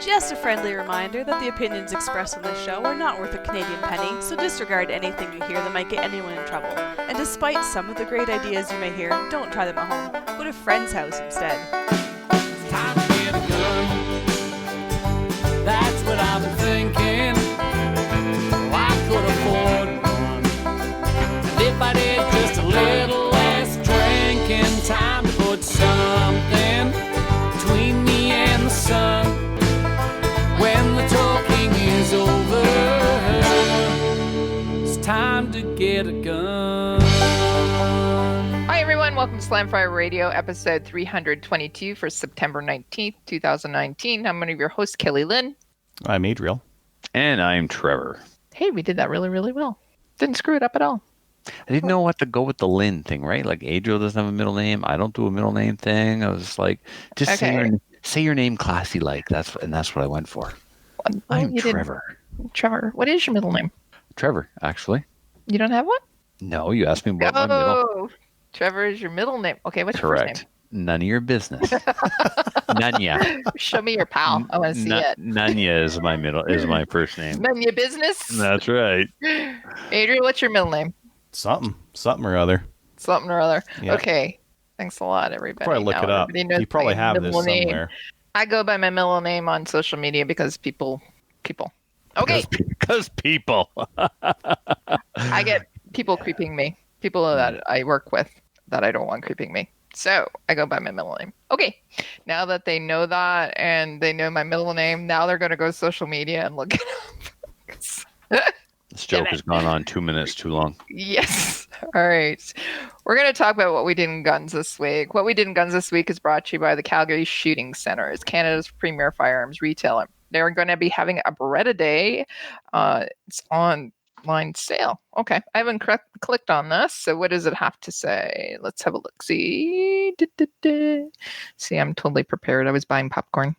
Just a friendly reminder that the opinions expressed on this show are not worth a Canadian penny, so disregard anything you hear that might get anyone in trouble. And despite some of the great ideas you may hear, don't try them at home. Go to a friend's house instead. It's time to get a gun. That's what I've been thinking. Well, I could afford one. And if I did just a little less drinking, time to put something between me and the sun. When the talking is over, it's time to get a gun. Hi everyone, welcome to Slamfire Radio, episode 322 for September 19th, 2019. I'm one of your hosts, Kelly Lynn. I'm Adriel. And I'm Trevor. Hey, we did that really, really well. Didn't screw it up at all. I didn't know what to go with the Lynn thing, right? Like Adriel doesn't have a middle name. I don't do a middle name thing. I was like, just say your name classy like. That's what I went for. Well, I'm Trevor. Trevor, what is your middle name? Trevor, actually. You don't have one? No, you asked me about my middle. Trevor is your middle name. Okay, what's your Correct. first name? None of your business. Nunya. Show me your pal. I want to see it. Nunya is my first name. None of your business? That's right. Adrian, what's your middle name? Something or other. Something or other. Yeah. Okay. Thanks a lot, everybody. Probably look it up. You probably have this somewhere. I go by my middle name on social media because people. Okay. Because people. I get people creeping me. People that I work with that I don't want creeping me. So I go by my middle name. Okay. Now that they know that and they know my middle name, now they're going to go to social media and look it up. This joke has gone on 2 minutes too long. Yes. All right. We're going to talk about what we did in guns this week. What we did in guns this week is brought to you by the Calgary Shooting Center. It's Canada's premier firearms retailer. They're going to be having a Beretta Day. It's online sale. Okay. I haven't clicked on this. So what does it have to say? Let's have a look. See, I'm totally prepared. I was buying popcorn.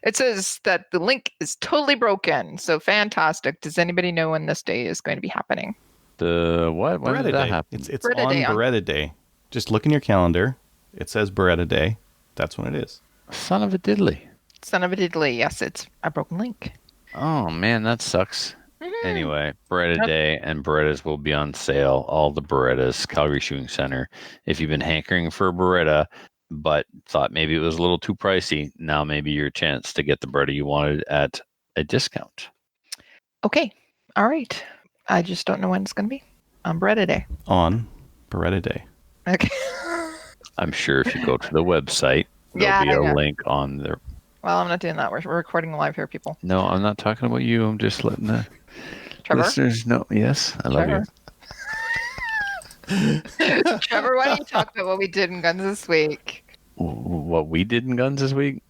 It says that the link is totally broken. So fantastic. Does anybody know when this day is going to be happening? The what? When did that happen? It's on Beretta Day. Just look in your calendar. It says Beretta Day. That's when it is. Son of a diddly. Son of a diddly. Yes, it's a broken link. Oh, man, that sucks. Anyway, Beretta Day and Berettas will be on sale. All the Berettas, Calgary Shooting Center. If you've been hankering for a Beretta, but thought maybe it was a little too pricey, now maybe your chance to get the Beretta you wanted at a discount. Okay. All right. I just don't know when it's going to be. On Beretta Day. On Beretta Day. Okay. I'm sure if you go to the website, there'll be a link on there. Well, I'm not doing that. We're recording live here, people. No, I'm not talking about you. I'm just letting the listeners know. Yes, I love you. Trevor, why don't you talk about what we did in guns this week? What we did in guns this week?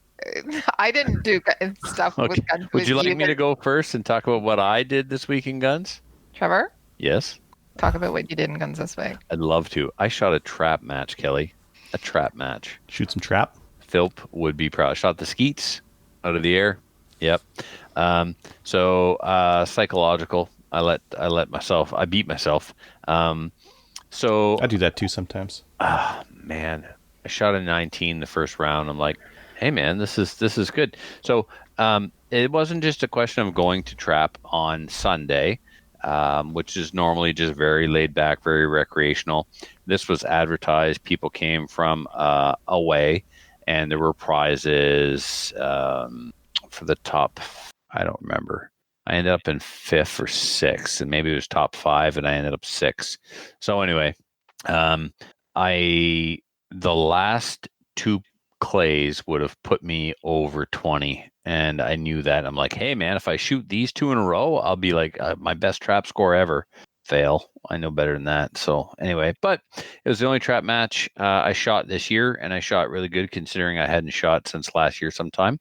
I didn't do stuff with guns. Would you like me to go first and talk about what I did this week in guns? Trevor? Yes. Talk about what you did in guns this week. I'd love to. I shot a trap match, Kelly. A trap match. Shoot some trap? Philp would be proud. Shot the skeets out of the air. Yep. So psychological. I beat myself. So I do that too sometimes. Man, I shot a 19 the first round. I'm like, hey man, this is good. So it wasn't just a question of going to trap on Sunday, which is normally just very laid back, very recreational. This was advertised. People came from away, and there were prizes for the top. I don't remember. I ended up in 5th or 6th, and maybe it was top 5, and I ended up 6th. So anyway, the last 2 clays would have put me over 20, and I knew that. I'm like, hey man, if I shoot these 2 in a row, I'll be like my best trap score ever. Fail. I know better than that. So anyway, but it was the only trap match I shot this year, and I shot really good considering I hadn't shot since last year sometime.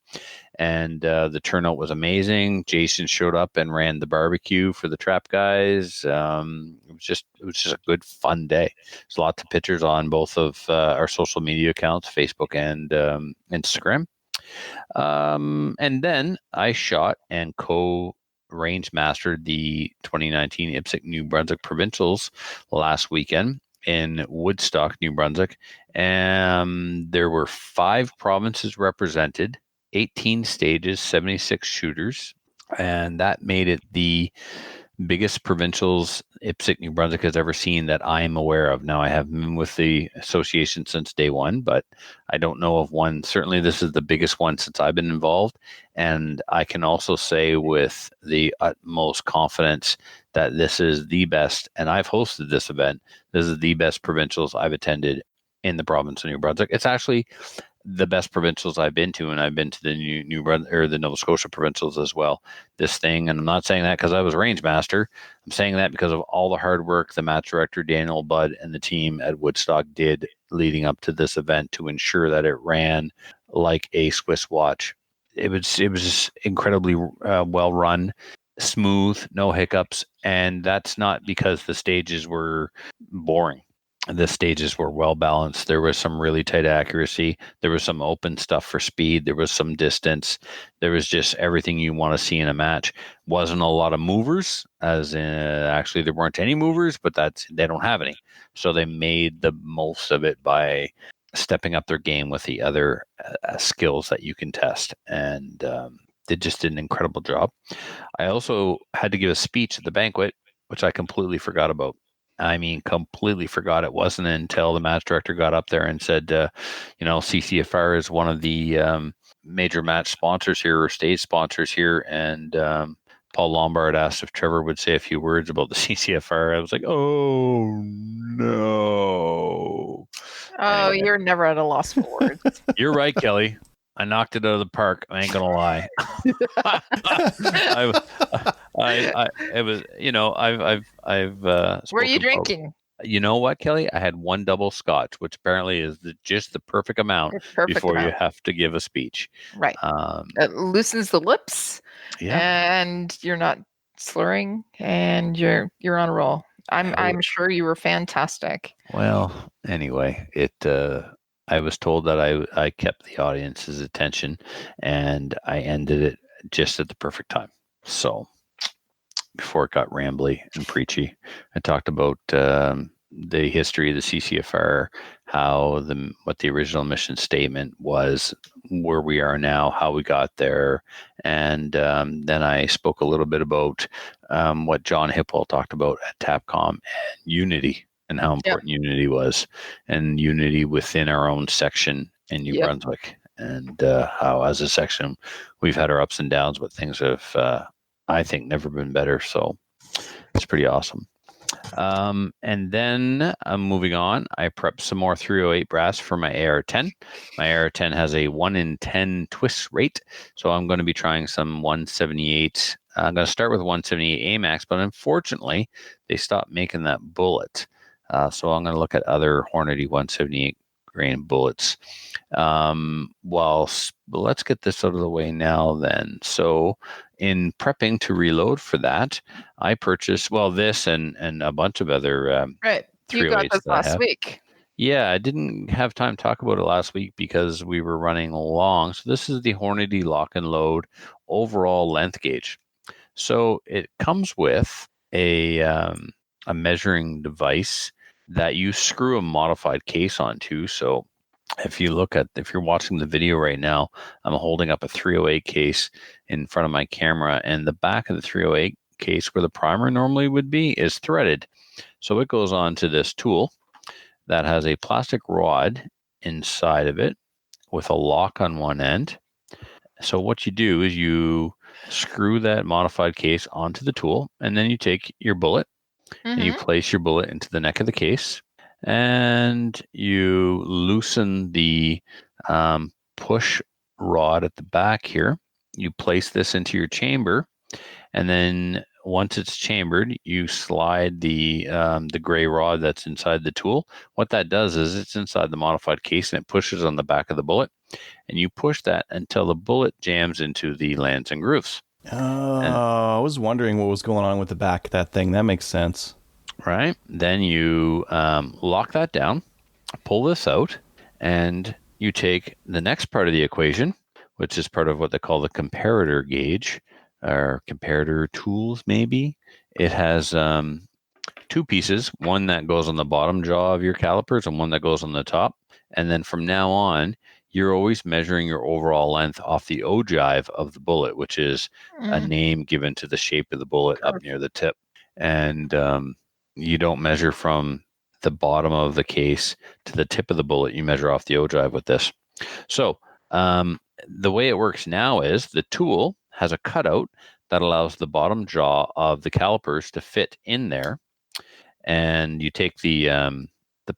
And the turnout was amazing. Jason showed up and ran the barbecue for the trap guys. It was just a good, fun day. There's lots of pictures on both of our social media accounts, Facebook and Instagram. And then I shot and range mastered the 2019 IPSC New Brunswick Provincials last weekend in Woodstock, New Brunswick. And there were 5 provinces represented. 18 stages, 76 shooters, and that made it the biggest provincials IPSC New Brunswick has ever seen that I am aware of. Now, I have been with the association since day one, but I don't know of one. Certainly, this is the biggest one since I've been involved. And I can also say with the utmost confidence that this is the best, and I've hosted this event, this is the best provincials I've attended in the province of New Brunswick. It's actually the best provincials I've been to, and I've been to the New Brunswick or the Nova Scotia provincials as well. This thing, and I'm not saying that because I was range master. I'm saying that because of all the hard work the match director Daniel Budd and the team at Woodstock did leading up to this event to ensure that it ran like a Swiss watch. It was just incredibly well run, smooth, no hiccups, and that's not because the stages were boring. The stages were well balanced. There was some really tight accuracy. There was some open stuff for speed. There was some distance. There was just everything you want to see in a match. Wasn't a lot of movers, as in actually there weren't any movers, but they don't have any. So they made the most of it by stepping up their game with the other skills that you can test. And they just did an incredible job. I also had to give a speech at the banquet, which I completely forgot about. I mean, completely forgot. It wasn't until the match director got up there and said, CCFR is one of the major match sponsors here or stage sponsors here. And Paul Lombard asked if Trevor would say a few words about the CCFR. I was like, oh, no. Oh, Anyway. You're never at a loss for words. You're right, Kelly. I knocked it out of the park. I ain't gonna lie. It was, I've. Were you drinking? You know what, Kelly? I had one double scotch, which apparently is just the perfect amount before you have to give a speech. Right. It loosens the lips. Yeah. And you're not slurring, and you're on a roll. I'm sure you were fantastic. Well, anyway, I was told that I kept the audience's attention, and I ended it just at the perfect time. So before it got rambly and preachy, I talked about the history of the CCFR, what the original mission statement was, where we are now, how we got there, and then I spoke a little bit about what John Hippel talked about at TAPCOM and unity. And how important unity was, and unity within our own section in New Brunswick, and how, as a section, we've had our ups and downs, but things have, I think, never been better. So it's pretty awesome. And then moving on, I prepped some more 308 brass for my AR-10. My AR-10 has a 1 in 10 twist rate, so I'm going to be trying some 178. I'm going to start with 178 AMAX, but unfortunately, they stopped making that bullet. So I'm going to look at other Hornady 178 grain bullets. Let's get this out of the way now then. So in prepping to reload for that, I purchased, this and a bunch of other right. You got this last week. Yeah, I didn't have time to talk about it last week because we were running long. So this is the Hornady Lock and Load overall length gauge. So it comes with a measuring device that you screw a modified case onto. So if you're watching the video right now, I'm holding up a 308 case in front of my camera, and the back of the 308 case where the primer normally would be is threaded. So it goes onto this tool that has a plastic rod inside of it with a lock on one end. So what you do is you screw that modified case onto the tool, and then you take your bullet, and you place your bullet into the neck of the case, and you loosen the push rod at the back here. You place this into your chamber, and then once it's chambered, you slide the gray rod that's inside the tool. What that does is it's inside the modified case, and it pushes on the back of the bullet, and you push that until the bullet jams into the lands and grooves. I was wondering what was going on with the back of that thing. That makes sense. Right. Then you lock that down, pull this out, and you take the next part of the equation, which is part of what they call the comparator gauge, or comparator tools, maybe. It has two pieces, one that goes on the bottom jaw of your calipers and one that goes on the top. And then from now on, you're always measuring your overall length off the ogive of the bullet, which is a name given to the shape of the bullet up near the tip. And you don't measure from the bottom of the case to the tip of the bullet. You measure off the ogive with this. So the way it works now is the tool has a cutout that allows the bottom jaw of the calipers to fit in there. And you take the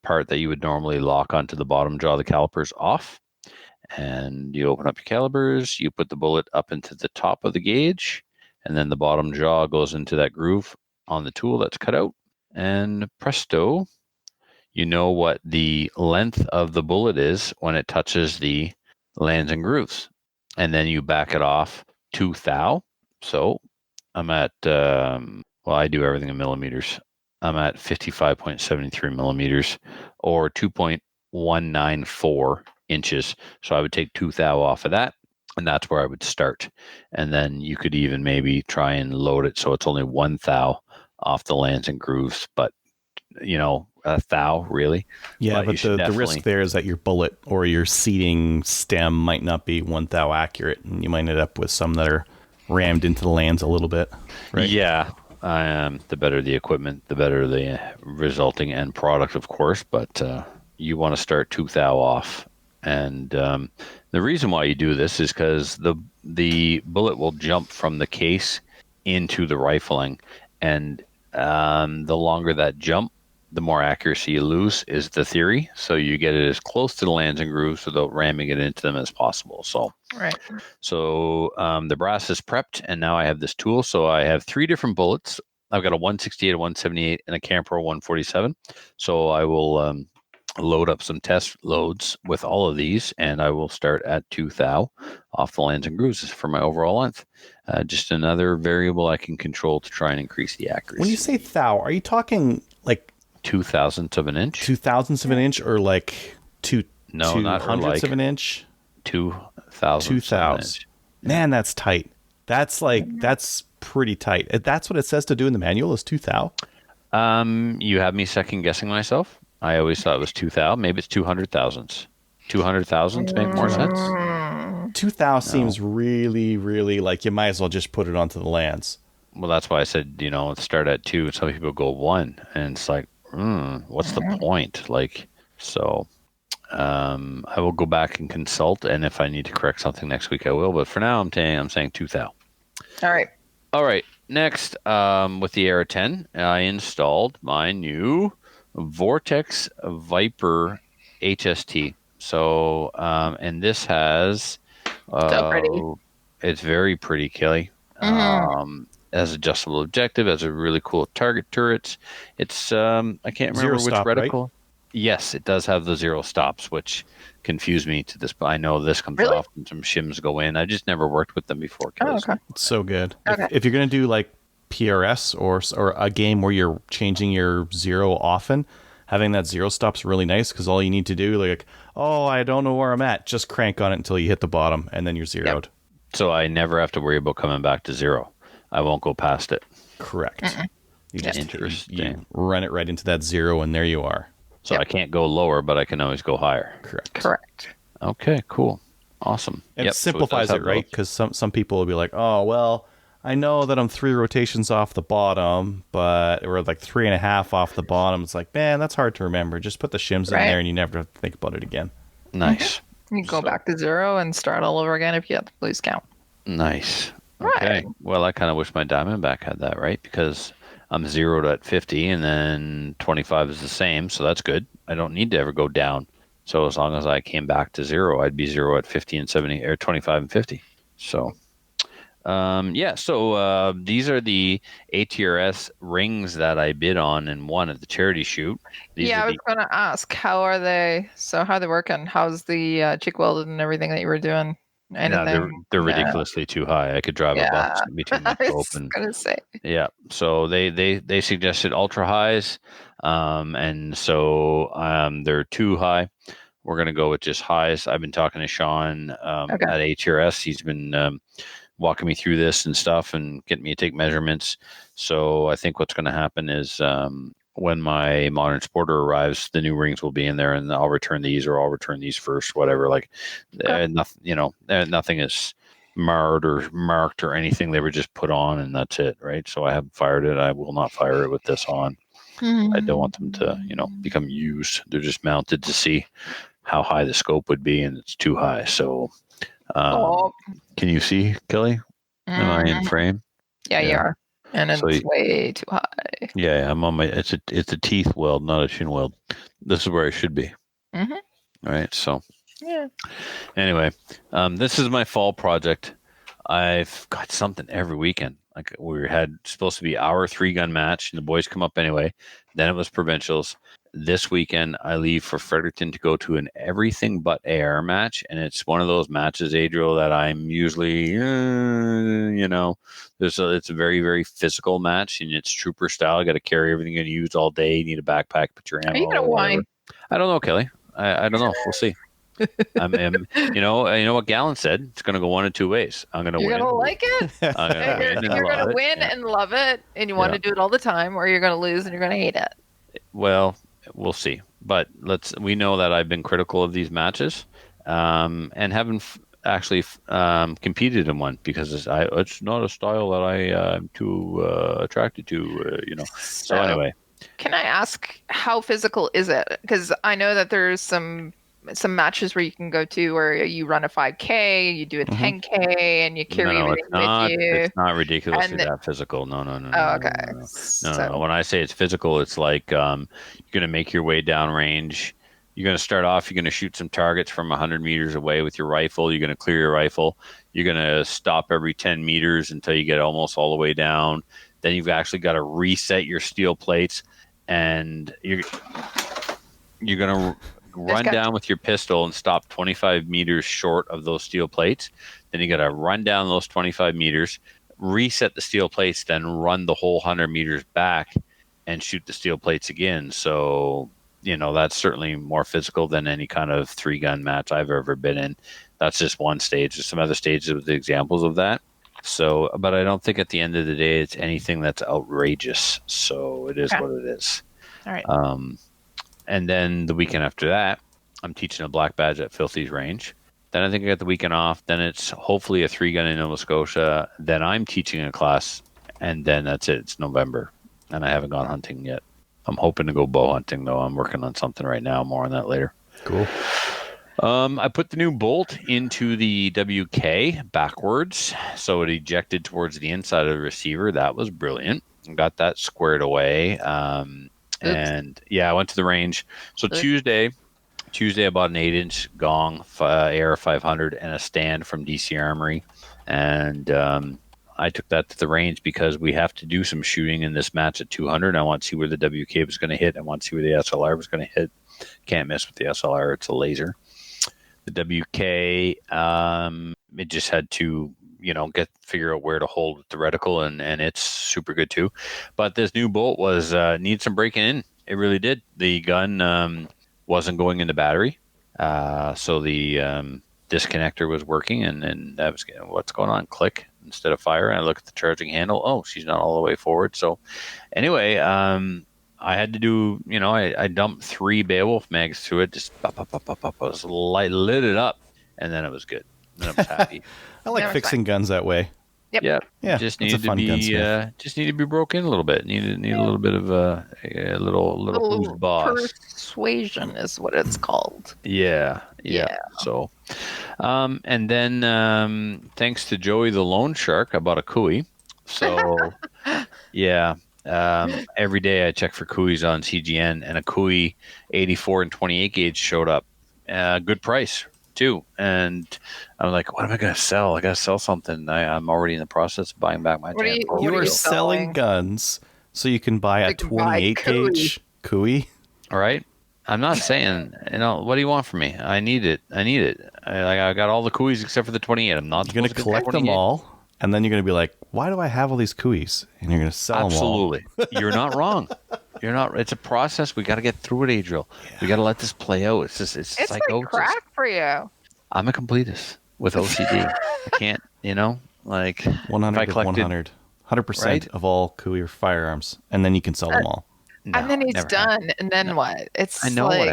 part that you would normally lock onto the bottom jaw of the calipers off, and you open up your calipers, you put the bullet up into the top of the gauge, and then the bottom jaw goes into that groove on the tool that's cut out, and presto, you know what the length of the bullet is when it touches the lands and grooves. And then you back it off 2 thou. So I'm at, I do everything in millimeters. I'm at 55.73 millimeters or 2.194 inches. So I would take 2 thou off of that, and that's where I would start. And then you could even maybe try and load it so it's only 1 thou off the lands and grooves, but a thou really. Yeah, but the risk there is that your bullet or your seating stem might not be 1 thou accurate, and you might end up with some that are rammed into the lands a little bit. Right? Yeah. The better the equipment, the better the resulting end product, of course. But you want to start 2 thou off, and the reason why you do this is because the bullet will jump from the case into the rifling, and the longer that jump, the more accuracy you lose, is the theory. So you get it as close to the lands and grooves without ramming it into them as possible. So, Right. So the brass is prepped, and now I have this tool. So I have 3 different bullets. I've got a 168, a 178, and a Campro 147. So I will load up some test loads with all of these, and I will start at 2 thou off the lands and grooves for my overall length. Just another variable I can control to try and increase the accuracy. When you say thou, are you talking like 0.002 of an inch? 0.002 of an inch, or like not hundredths of an inch? 0.002 of an inch. Man, that's tight. That's pretty tight. That's what it says to do in the manual is 2 thou. You have me second guessing myself. I always thought it was 2 thou. Maybe it's 200 thousandths. 200 thousandths make more sense. 2 thou seems really, really like you might as well just put it onto the lands. Well, that's why I said, start at 2. Some people go 1, and it's like, what's the point? Like, so I will go back and consult, and if I need to correct something next week, I will. But for now, I'm saying 2 thou. All right. Next, with the Era 10, I installed my new Vortex Viper HST. So, and this has, So pretty. It's very pretty, Kelly. Has adjustable objective, has a really cool target turrets. It's I can't remember which reticle. Right? Yes, it does have the 0 stops, which confused me to this. But I know this comes off and some shims go in. I just never worked with them before. Oh, okay. It's so good. Okay. If you're gonna do like PRS or a game where you're changing your 0 often, having that 0 stop's really nice because all you need to do, like, I don't know where I'm at, just crank on it until you hit the bottom, and then you're zeroed. Yep. So I never have to worry about coming back to 0. I won't go past it. Correct. You just you run it right into that 0, and there you are. So I can't go lower, but I can always go higher. Correct. Okay, cool. Awesome. And it simplifies it, right? Because some people will be like, I know that I'm 3 rotations off the bottom, but we're like 3.5 off the bottom. It's like, man, that's hard to remember. Just put the shims in there, and you never have to think about it again. Nice. You go back to 0 and start all over again if you have to lose count. Nice. Okay. Well, I kind of wish my Diamondback had that, right? Because I'm 0'd at 50, and then 25 is the same, so that's good. I don't need to ever go down. So as long as I came back to 0, I'd be 0 at 50 and 70, or 25 and 50. So, So these are the ATRS rings that I bid on and won at the charity shoot. I was going to ask, how are they? So how are they working? How's the chick welded and everything that you were doing? Anything? They're ridiculously too high. I could drive a bus between the rope and. I was gonna say. Yeah, so they suggested ultra highs, and so they're too high. We're gonna go with just highs. I've been talking to Sean at HRS. He's been walking me through this and stuff and getting me to take measurements. So I think what's going to happen is when my Modern Sporter arrives, the new rings will be in there, and I'll return these, or I'll return these first, whatever. Like, nothing, nothing is marred or marked or anything. They were just put on, and that's it, right? So I haven't fired it. I will not fire it with this on. I don't want them to, become used. They're just mounted to see how high the scope would be, and it's too high. So, can you see, Kelly? Am I in frame? Yeah, you are. And it's way too high. Yeah, I'm on my. It's a teeth weld, not a shin weld. This is where I should be. Mm-hmm. All right. So. Yeah. Anyway, this is my fall project. I've got something every weekend. Like we had supposed to be our 3-gun match, and the boys come up anyway. Then it was provincials. This weekend, I leave for Fredericton to go to an everything but AR match, and it's one of those matches, Adriel, that I'm usually, it's a very, very physical match, and it's trooper style. You got to carry everything you're going to use all day. You need a backpack, put your ammo. Are you going to whine? I don't know, Kelly. I don't know. We'll see. You know what Gallon said? It's going to go one of two ways. I'm going to win. You're going to like it? You're going to win and love it, and you want to do it all the time, or you're going to lose and you're going to hate it. Well, we'll see. But we know that I've been critical of these matches, and haven't actually competed in one because it's not a style that I'm too attracted to. So anyway, can I ask how physical is it? Because I know that there's some matches where you can go to where you run a 5K, you do a 10K, and you carry everything with you. It's not ridiculously that physical. No. Oh, okay. No. When I say it's physical, it's like you're going to make your way down range. You're going to start off, you're going to shoot some targets from 100 meters away with your rifle. You're going to clear your rifle. You're going to stop every 10 meters until you get almost all the way down. Then you've actually got to reset your steel plates, and you're going to run down with your pistol and stop 25 meters short of those steel plates. Then you got to run down those 25 meters, reset the steel plates, then run the whole 100 meters back and shoot the steel plates again. So, that's certainly more physical than any kind of 3-gun match I've ever been in. That's just one stage. There's some other stages with the examples of that. So, but I don't think at the end of the day, it's anything that's outrageous. So it is what it is. All right. And then the weekend after that, I'm teaching a black badge at Filthy's Range. Then I think I got the weekend off. Then it's hopefully a 3-gun in Nova Scotia. Then I'm teaching a class, and then that's it. It's November, and I haven't gone hunting yet. I'm hoping to go bow hunting, though. I'm working on something right now. More on that later. Cool. I put the new bolt into the WK backwards, so it ejected towards the inside of the receiver. That was brilliant. Got that squared away. And I went to the range. So Tuesday I bought an 8-inch gong, AR 500, and a stand from DC Armory. And I took that to the range because we have to do some shooting in this match at 200. I want to see where the WK was going to hit. I want to see where the SLR was going to hit. Can't mess with the SLR. It's a laser. The WK, it just had to, figure out where to hold with the reticle, and it's super good too. But this new bolt was need some breaking in. It really did. The gun wasn't going into battery, so the disconnector was working, and that was what's going on. Click instead of fire. And I look at the charging handle. Oh, she's not all the way forward. So anyway, I had to do, I dumped 3 Beowulf mags through it, just lit it up, and then it was good. And I was happy. I like fixing guns that way. Yep. Yeah. Just needed to be broke in a little bit. Need a little bit of a little boss. Persuasion is what it's called. Yeah. So, and then thanks to Joey the Loan Shark, I bought a Kui. So, yeah. Every day I check for Kuis on CGN, and a Kui 84 and 28 gauge showed up. Good price too. And I'm like, what am I going to sell? I got to sell something. I'm already in the process of buying back my. You are selling guns so you can buy a 28 gauge Kui. All right. I'm not saying, what do you want from me? I need it. I got all the Kuis except for the 28. I'm not. You're going to collect them all. And then you're going to be like, why do I have all these Kuis? And you're going to sell them all. Absolutely. You're not wrong. It's a process. We got to get through it, Adriel. Yeah. We got to let this play out. It's psychosis. Like crack for you. I'm a completist with OCD. I can't, 100 to 100. 100% of all Kui firearms. And then you can sell them all. No, and then he's never done. happened. And then what? It's I know like, what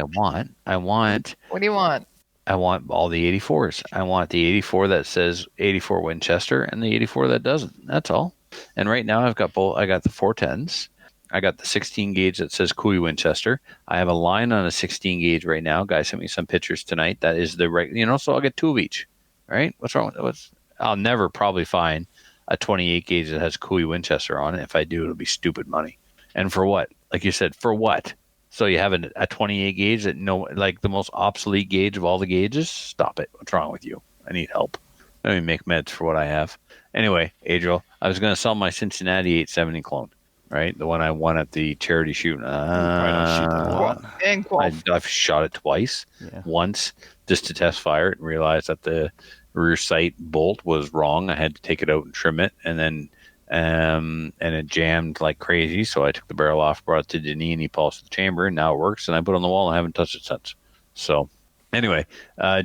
I want. what do you want? I want all the 84s. I want the 84 that says 84 Winchester and the 84 that doesn't. That's all. And right now I've got both. I got the 410s. I got the 16 gauge that says Cooley Winchester. I have a line on a 16 gauge right now. Guy sent me some pictures tonight. That is the right, so I'll get 2 of each. Right? What's wrong with it? I'll never probably find a 28 gauge that has Cooley Winchester on it. If I do, it'll be stupid money. And for what? Like you said, for what? So you have a 28 gauge that like the most obsolete gauge of all the gauges? Stop it. What's wrong with you? I need help. Let me make meds for what I have. Anyway, Adriel, I was going to sell my Cincinnati 870 clone, right? The one I won at the charity shoot. I've shot it twice. Yeah. Once just to test fire it and realized that the rear sight bolt was wrong. I had to take it out and trim it, and then and it jammed like crazy. So I took the barrel off, brought it to Denis, and he polished the chamber, and now it works. And I put it on the wall and I haven't touched it since. So anyway,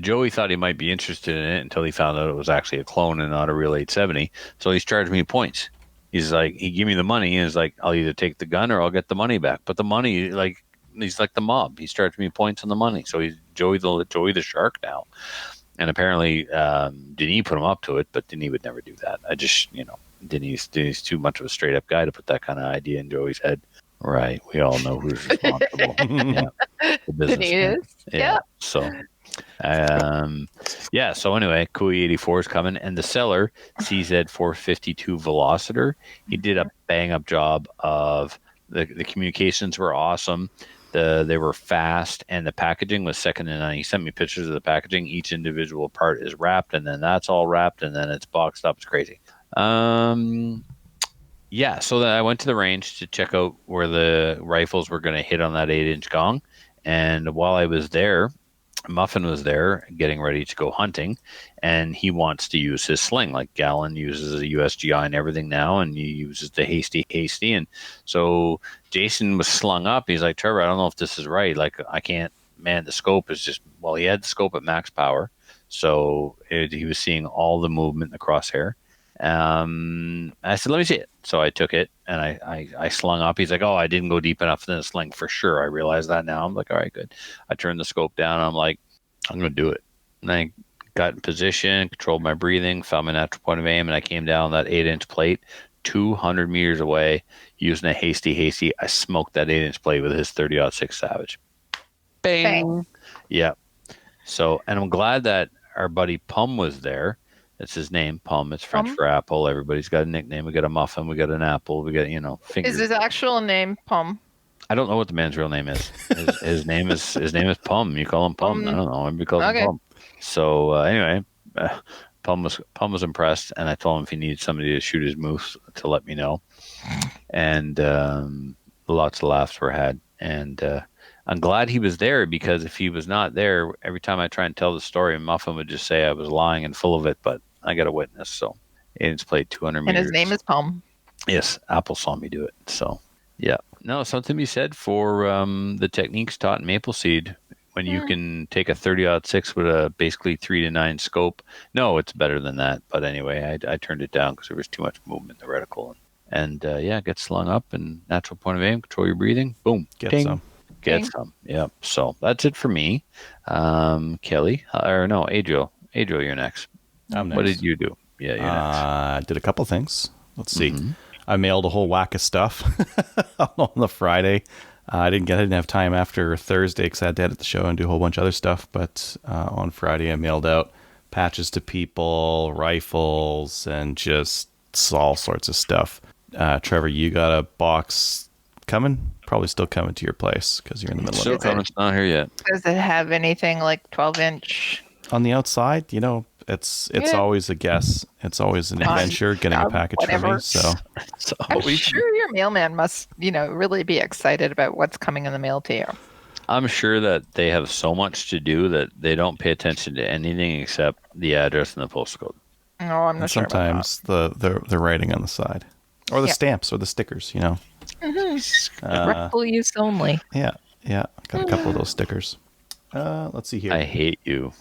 Joey thought he might be interested in it until he found out it was actually a clone and not a real 870. So he's charged me points. He's like, he gave me the money and is like, I'll either take the gun or I'll get the money back. But the money, like, he's like the mob. He's charged me points on the money. So he's Joey the shark now. And apparently Denis put him up to it, but Denis would never do that. I just, Denis too much of a straight up guy to put that kind of idea in Joey's head. Right. We all know who's responsible. Yeah. The businessman. Yeah. So, So anyway, Cooley 84 is coming, and the seller, CZ 452 Velociter, he did a bang up job of the communications were awesome. They were fast, and the packaging was second to none. He sent me pictures of the packaging. Each individual part is wrapped, and then that's all wrapped, and then it's boxed up. It's crazy. So then I went to the range to check out where the rifles were going to hit on that 8-inch gong. And while I was there, Muffin was there getting ready to go hunting, and he wants to use his sling. Like Gallon uses a USGI and everything now, and he uses the hasty. And so Jason was slung up. He's like, Trevor, I don't know if this is right. Like, I can't, man, the scope is just, well, he had the scope at max power. So he was seeing all the movement in the crosshair. I said, let me see it. So I took it and I slung up. He's like, oh, I didn't go deep enough in the sling for sure. I realize that now. I'm like, all right, good. I turned the scope down and I'm like, I'm going to do it. And I got in position, controlled my breathing, found my natural point of aim, and I came down that 8-inch plate 200 meters away using a hasty. I smoked that 8-inch plate with his 30-06 Savage. Bang. Yeah. So, and I'm glad that our buddy Pum was there. That's his name, Pum. It's French for apple. Everybody's got a nickname. We got a muffin. We got an apple. We got, fingers. Is his actual name Pum? I don't know what the man's real name is. His name is Pum. You call him Pum. I don't know. Everybody calls him Pum. So anyway, Pum was impressed, and I told him if he needed somebody to shoot his moose to let me know. And lots of laughs were had. And I'm glad he was there, because if he was not there, every time I try and tell the story, Muffin would just say I was lying and full of it. But I got a witness, so it's played 200 meters. And his name is Pum. Yes, Apple saw me do it. So yeah, no, something to be said for the techniques taught in Maple Seed when you can take a 30-06 with a basically 3-9 scope. No, it's better than that. But anyway, I turned it down because there was too much movement in the reticle. And get slung up and natural point of aim, control your breathing. Boom. Get some. Get some. Yep. So that's it for me. Kelly, Adriel, you're next. I'm next. What did you do? Yeah, you're next. I did a couple things. Let's see. I mailed a whole whack of stuff on the Friday. I didn't have time after Thursday because I had to edit the show and do a whole bunch of other stuff. But on Friday, I mailed out patches to people, rifles, and just all sorts of stuff. Trevor, you got a box coming? Probably still coming to your place because you're in the middle of it. Still coming. It's not here yet. Does it have anything like 12-inch? On the outside, it's always a guess. It's always an adventure getting a package from me. So I'm sure your mailman must, really be excited about what's coming in the mail to you. I'm sure that they have so much to do that they don't pay attention to anything except the address and the postal code. No, I'm not sure. Sometimes the writing on the side, or the stamps, or the stickers. Rectal use only. Yeah. Got a couple of those stickers. Let's see here. I hate you.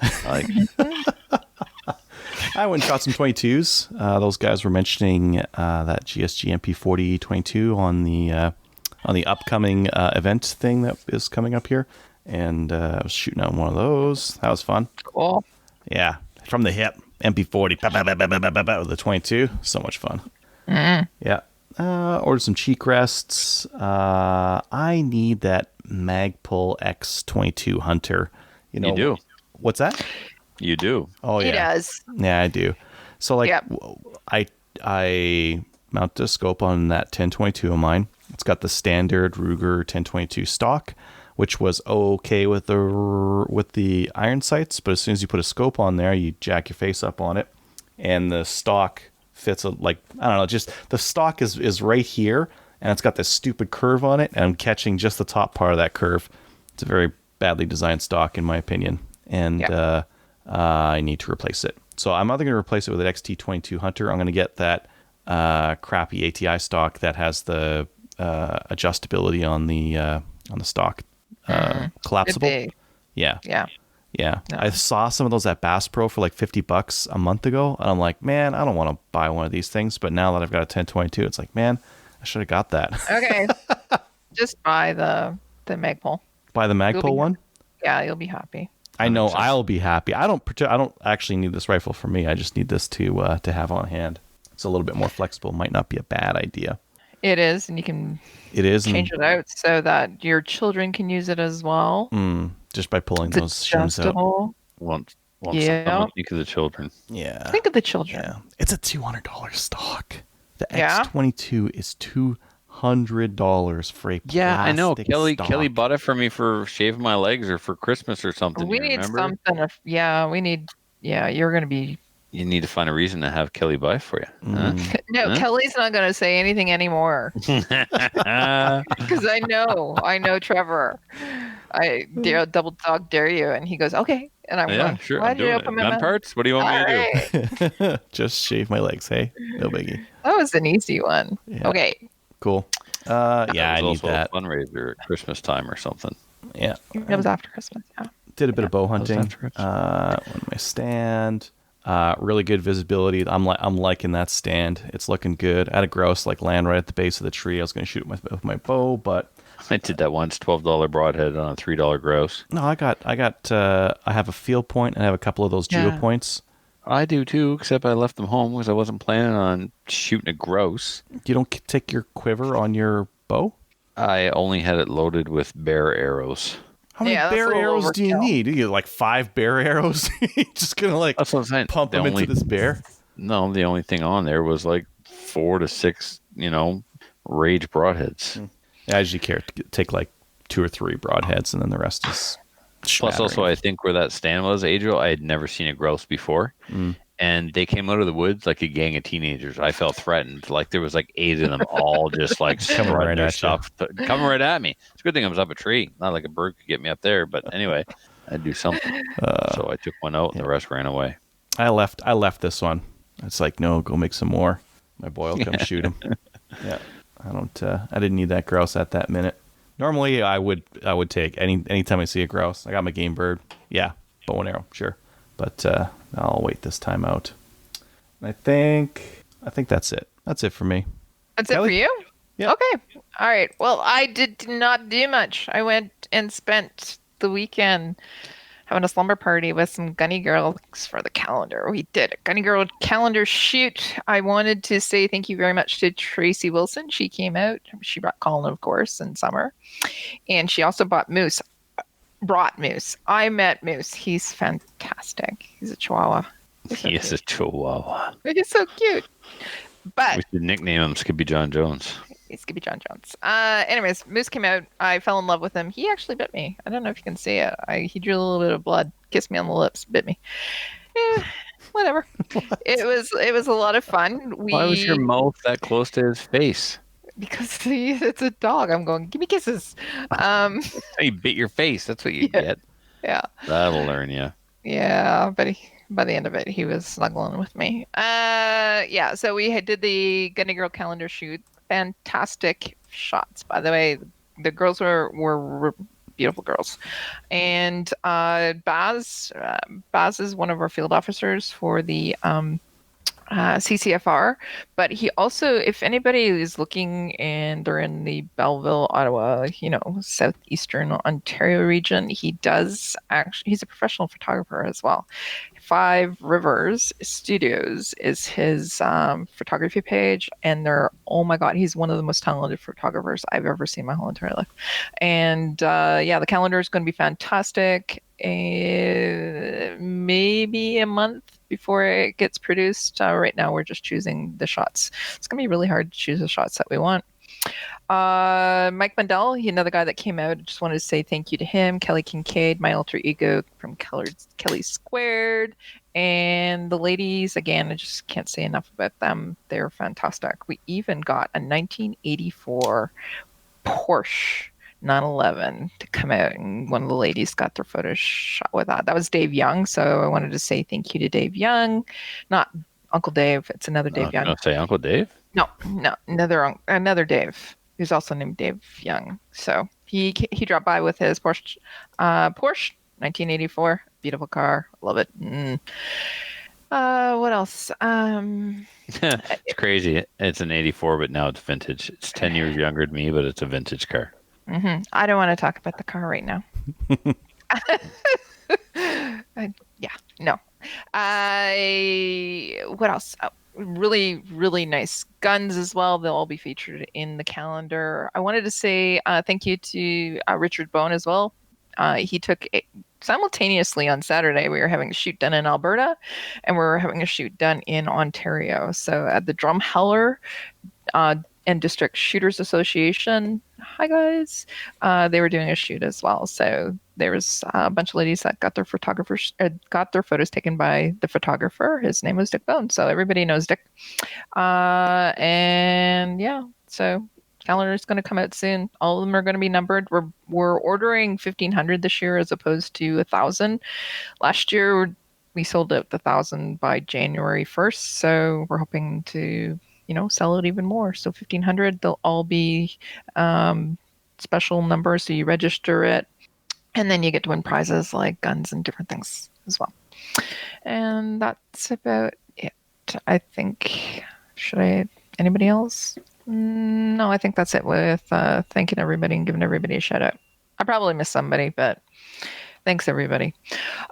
I went and shot some 22s. Those guys were mentioning that GSG MP40 22 on the on the upcoming event thing that is coming up here, and I was shooting on one of those. That was fun. Cool. Yeah, from the hip, MP40, with the 22. So much fun. Yeah. Ordered some cheek rests. I need that Magpul X22 Hunter. You know, You do. What's that? You do. Oh yeah, He does. yeah, I do. So like, Yep. I mounted a scope on that 1022 of mine. It's got the standard Ruger 1022 stock, which was okay with the iron sights, but as soon as you put a scope on there, you jack your face up on it, and the stock fits like, I don't know, just the stock is right here, and it's got this stupid curve on it, and I'm catching just the top part of that curve. It's a very badly designed stock, in my opinion, and I need to replace it. So I'm either going to replace it with an XT22 Hunter. I'm going to get that crappy ATI stock that has the adjustability on the stock, collapsible. Big. Yeah. Yeah. Yeah. No. I saw some of those at Bass Pro for like $50 a month ago, and I'm like, man, I don't want to buy one of these things. But now that I've got a 1022, it's like, man, I should have got that. Okay. Just buy the Magpul. Buy the Magpul one. Yeah, you'll be happy. I know I'll be happy. I don't actually need this rifle for me. I just need this to have on hand. It's a little bit more flexible. Might not be a bad idea. It is, and you can It is, change it out so that your children can use it as well. just by pulling It's those shims out. adjustable. Once Yeah. someone think of the children. Yeah. Think of the children. Yeah. It's a $200 stock. The Yeah? X22 is $200 for a Yeah, I know. plastic Kelly stock. bought it for me for shaving my legs or for Christmas or something. We you need remember? something. You're going to be. You need to find a reason to have Kelly buy for you. Huh? No, Huh? Kelly's not going to say anything anymore because I know Trevor. I double dog dare you, and he goes okay, and I'm yeah, going. sure. Why I'm did you doing it. open my Gun mouth? parts? What do you want me to do? All right. Just shave my legs. Hey, no biggie. That was an easy one. Yeah. Okay, Cool. Yeah, I It need was also that. a fundraiser at Christmas time or something. Yeah. it was after Christmas. Yeah. Did a bit of bow hunting. after it. On my stand. Really good visibility. I'm liking that stand. It's looking good. I had a grouse like land right at the base of the tree. I was going to shoot it with my bow, but I did that once. $12 broadhead on a $3 grouse. no, I have a field point and I have a couple of those geo Yeah. points. I do too, except I left them home because I wasn't planning on shooting a grouse. You don't take your quiver on your bow? I only had it loaded with bear arrows. How many Yeah, that's a bear little arrows do you overkill. need? You get like 5 bear arrows? You're just going to like That's what I'm saying. pump The them only- into this bear? No, the only thing on there was like 4 to 6, rage broadheads. Yeah, I usually take like 2 or 3 broadheads and then the rest is Plus, also, schmattering. I think where that stand was, Adriel, I had never seen a grouse before. And they came out of the woods like a gang of teenagers. I felt threatened. Like there was like 8 of them all just like Coming strutting right their at you. stuff, coming right at me. It's a good thing I was up a tree. Not like a bird could get me up there. But anyway, I'd do something. So I took one out and the rest ran away. I left this one. It's like, no, go make some more. My boy will come shoot him. Yeah. I didn't need that grouse at that minute. Normally I would take anytime I see a grouse. I got my game bird. Yeah. Bow and arrow, sure. But I'll wait this time out. And I think that's it. That's it for me. That's Kelly? it for you? Yeah. Okay. All right. Well, I did not do much. I went and spent the weekend having a slumber party with some Gunny Girls for the calendar. We did a Gunny Girl calendar shoot. I wanted to say thank you very much to Tracy Wilson. She came out. She brought Colin, of course, in summer. And she also brought Moose. I met Moose. He's fantastic. He's a Chihuahua. He is a chihuahua. He's so cute. But We should nickname him Skippy John Jones. Skippy John Jones. Anyways, Moose came out. I fell in love with him. He actually bit me. I don't know if you can see it. He drew a little bit of blood, kissed me on the lips, bit me. Whatever. It was a lot of fun. Why was your mouth that close to his face? Because it's a dog. I'm going, give me kisses. He bit your face. That's what you get. Yeah. That'll learn you. Yeah, but by the end of it, he was snuggling with me. Yeah, so we did the Gunny Girl calendar shoot. Fantastic shots, by the way. The girls were beautiful girls. And Baz is one of our field officers for the CCFR, but he also, if anybody is looking and they're in the Belleville, Ottawa, southeastern Ontario region, he's a professional photographer as well. Five Rivers Studios is his photography page, and oh my God, he's one of the most talented photographers I've ever seen my whole entire life. And the calendar is going to be fantastic. Maybe a month before it gets produced. Right now, we're just choosing the shots. It's going to be really hard to choose the shots that we want. Mike Mandel, another guy that came out. I just wanted to say thank you to him. Kelly Kincaid, my alter ego from Kelly Squared. And the ladies, again, I just can't say enough about them. They're fantastic. We even got a 1984 Porsche 911 to come out, and one of the ladies got their photo shot with that. That was Dave Young, so I wanted to say thank you to Dave Young. Not Uncle Dave, it's another Dave Young. Don't say Uncle Dave? No, another Dave, who's also named Dave Young. So he dropped by with his Porsche 1984, beautiful car, love it. What else? It's crazy. It's an 84, but now it's vintage. It's 10 years younger than me, but it's a vintage car. Mm-hmm. I don't want to talk about the car right now. No. What else? Really, really nice guns as well. They'll all be featured in the calendar. I wanted to say thank you to Richard Bone as well. He took simultaneously on Saturday. We were having a shoot done in Alberta, and we were having a shoot done in Ontario. So at the Drumheller and District Shooters Association, hi guys, they were doing a shoot as well. So there was a bunch of ladies that got their photos taken by the photographer. His name was Dick Bone, so everybody knows Dick. So calendar is going to come out soon. All of them are going to be numbered. We're ordering 1,500 this year as opposed to 1,000. Last year we sold out the 1,000 by January 1st, so we're hoping to sell it even more. So 1,500, they'll all be special numbers, so you register it, and then you get to win prizes like guns and different things as well. And that's about it, I think. Anybody else? No, I think that's it with thanking everybody and giving everybody a shout out. I probably missed somebody, but thanks everybody.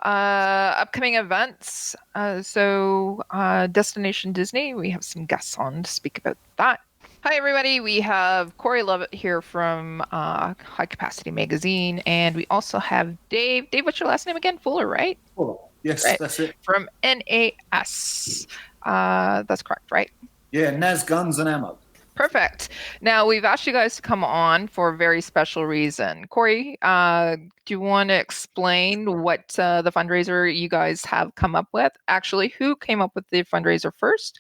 Upcoming events. Destination Disney, we have some guests on to speak about that. Hi everybody, we have Corey Lovett here from High Capacity Magazine, and we also have Dave. Dave, what's your last name again? Fuller, right? Fuller. Yes, right. That's it. From NAS. That's correct, right? Yeah, NAS Guns and Ammo. Perfect. Now, we've asked you guys to come on for a very special reason. Corey, do you want to explain what the fundraiser you guys have come up with? Actually, who came up with the fundraiser first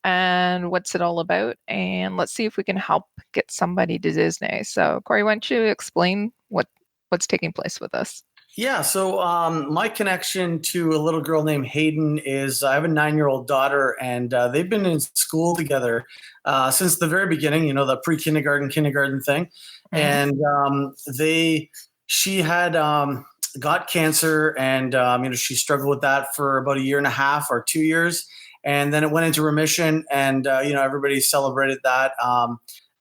and what's it all about? And let's see if we can help get somebody to Disney. So, Corey, why don't you explain what's taking place with us? Yeah, so my connection to a little girl named Hayden is I have a 9-year-old daughter, and they've been in school together since the very beginning, the pre-kindergarten, kindergarten thing. Mm-hmm. And she had got cancer, and she struggled with that for about 1.5 or 2 years. And then it went into remission, and everybody celebrated that.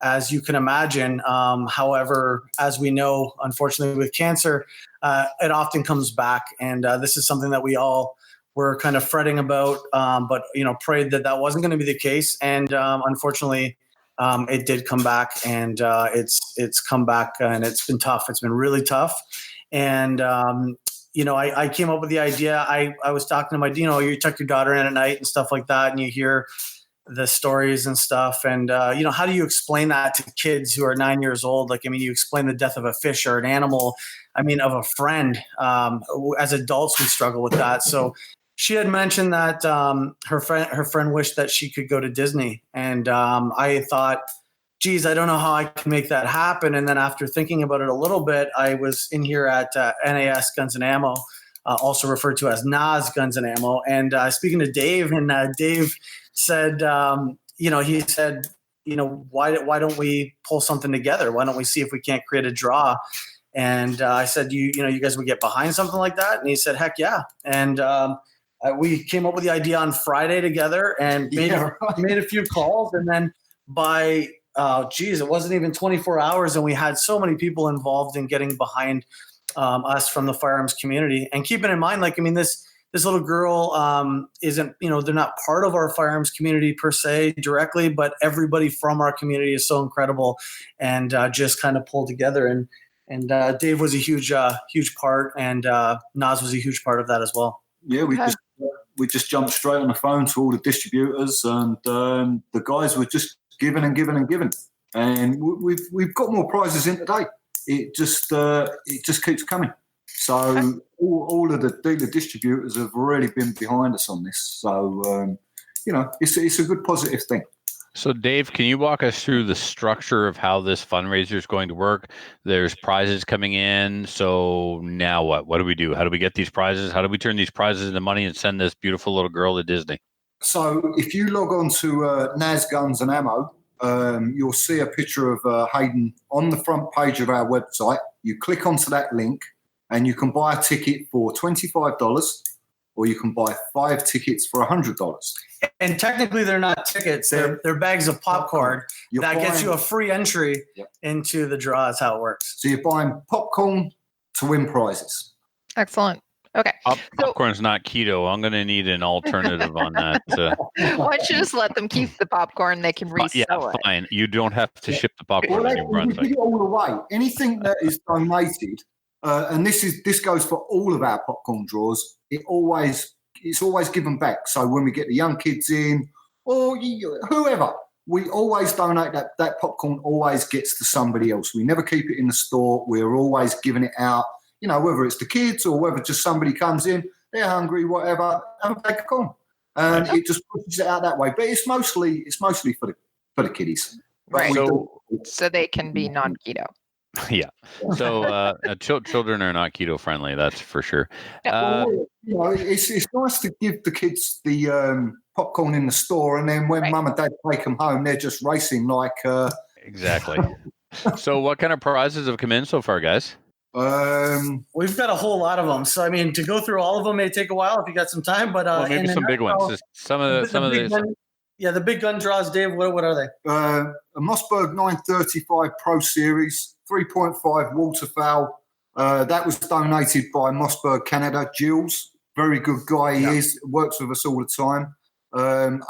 As you can imagine. However, as we know, unfortunately with cancer, it often comes back. And this is something that we all were kind of fretting about, but prayed that wasn't going to be the case. And unfortunately, it did come back, and it's come back, and it's been tough. It's been really tough. And, I came up with the idea. I was talking to my, you tuck your daughter in at night and stuff like that, and you hear the stories and stuff. And, how do you explain that to kids who are 9 years old? You explain the death of a fish or an animal, of a friend. As adults, we struggle with that. So she had mentioned that her friend wished that she could go to Disney. And I thought, geez, I don't know how I can make that happen. And then after thinking about it a little bit, I was in here at NAS Guns and Ammo, also referred to as NAS Guns and Ammo. And speaking to Dave, and Dave said, he said, why don't we pull something together? Why don't we see if we can't create a draw? And I said, you guys would get behind something like that? And he said, heck yeah. And we came up with the idea on Friday together and made a few calls, and then by it wasn't even 24 hours, and we had so many people involved in getting behind us from the firearms community. And keeping in mind, this little girl isn't, they're not part of our firearms community per se directly, but everybody from our community is so incredible and just kind of pulled together. And Dave was a huge part, and Nas was a huge part of that as well. Yeah, we just jumped straight on the phone to all the distributors, and the guys were just giving and giving and giving. And we've got more prizes in today. It just keeps coming. So all of the dealer distributors have really been behind us on this. So, it's a good positive thing. So, Dave, can you walk us through the structure of how this fundraiser is going to work? There's prizes coming in. So now what? What do we do? How do we get these prizes? How do we turn these prizes into money and send this beautiful little girl to Disney? So if you log on to NAS Guns and Ammo, you'll see a picture of Hayden on the front page of our website. You click onto that link, and you can buy a ticket for $25, or you can buy 5 tickets for $100. And technically, they're not tickets; they're bags of popcorn. Gets you a free entry into the draw. That's how it works. So you're buying popcorn to win prizes. Excellent. Okay. Popcorn's not keto. I'm going to need an alternative on that. Why don't you just let them keep the popcorn? They can resell it. Fine. You don't have to ship the popcorn to New Brunswick. We give it all away. Anything that is donated, and this goes for all of our popcorn draws. It's always given back. So when we get the young kids in, or whoever, we always donate that popcorn. Always gets to somebody else. We never keep it in the store. We're always giving it out. Whether it's the kids or whether just somebody comes in, they're hungry, whatever, have a bag of corn. And it just pushes it out that way. But it's mostly for the kiddies. Right. So they can be non-keto. Yeah. So children are not keto friendly, that's for sure. It's nice to give the kids the popcorn in the store, and then when mum and dad take them home, they're just racing like. Exactly. So what kind of prizes have come in so far, guys? We've got a whole lot of them. So to go through all of them may take a while if you got some time. But maybe some big ones. Just some of the. The big gun draws, Dave. What are they? A Mossberg 935 Pro Series, 3.5 waterfowl. That was donated by Mossberg Canada. Jules, very good guy he is. Works with us all the time.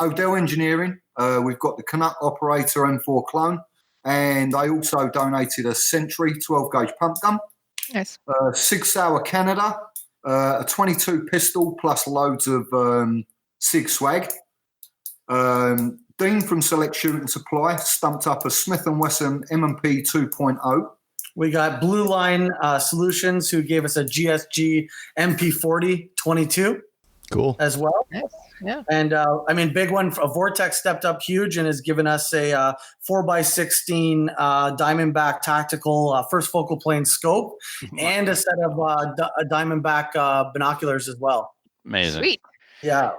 Odell Engineering. We've got the Canuck Operator M4 clone, and they also donated a Sentry 12-gauge pump gun. Yes. Sig Sauer Canada, a 22 pistol plus loads of Sig swag. Dean from Select Shooting Supply stumped up a Smith & Wesson M&P 2.0. We got Blue Line Solutions, who gave us a GSG MP40 22. Cool. As well. Yes. Yeah. And big one. Vortex stepped up huge and has given us a 4x16 Diamondback tactical first focal plane scope and a set of Diamondback binoculars as well. Amazing. Sweet. Yeah.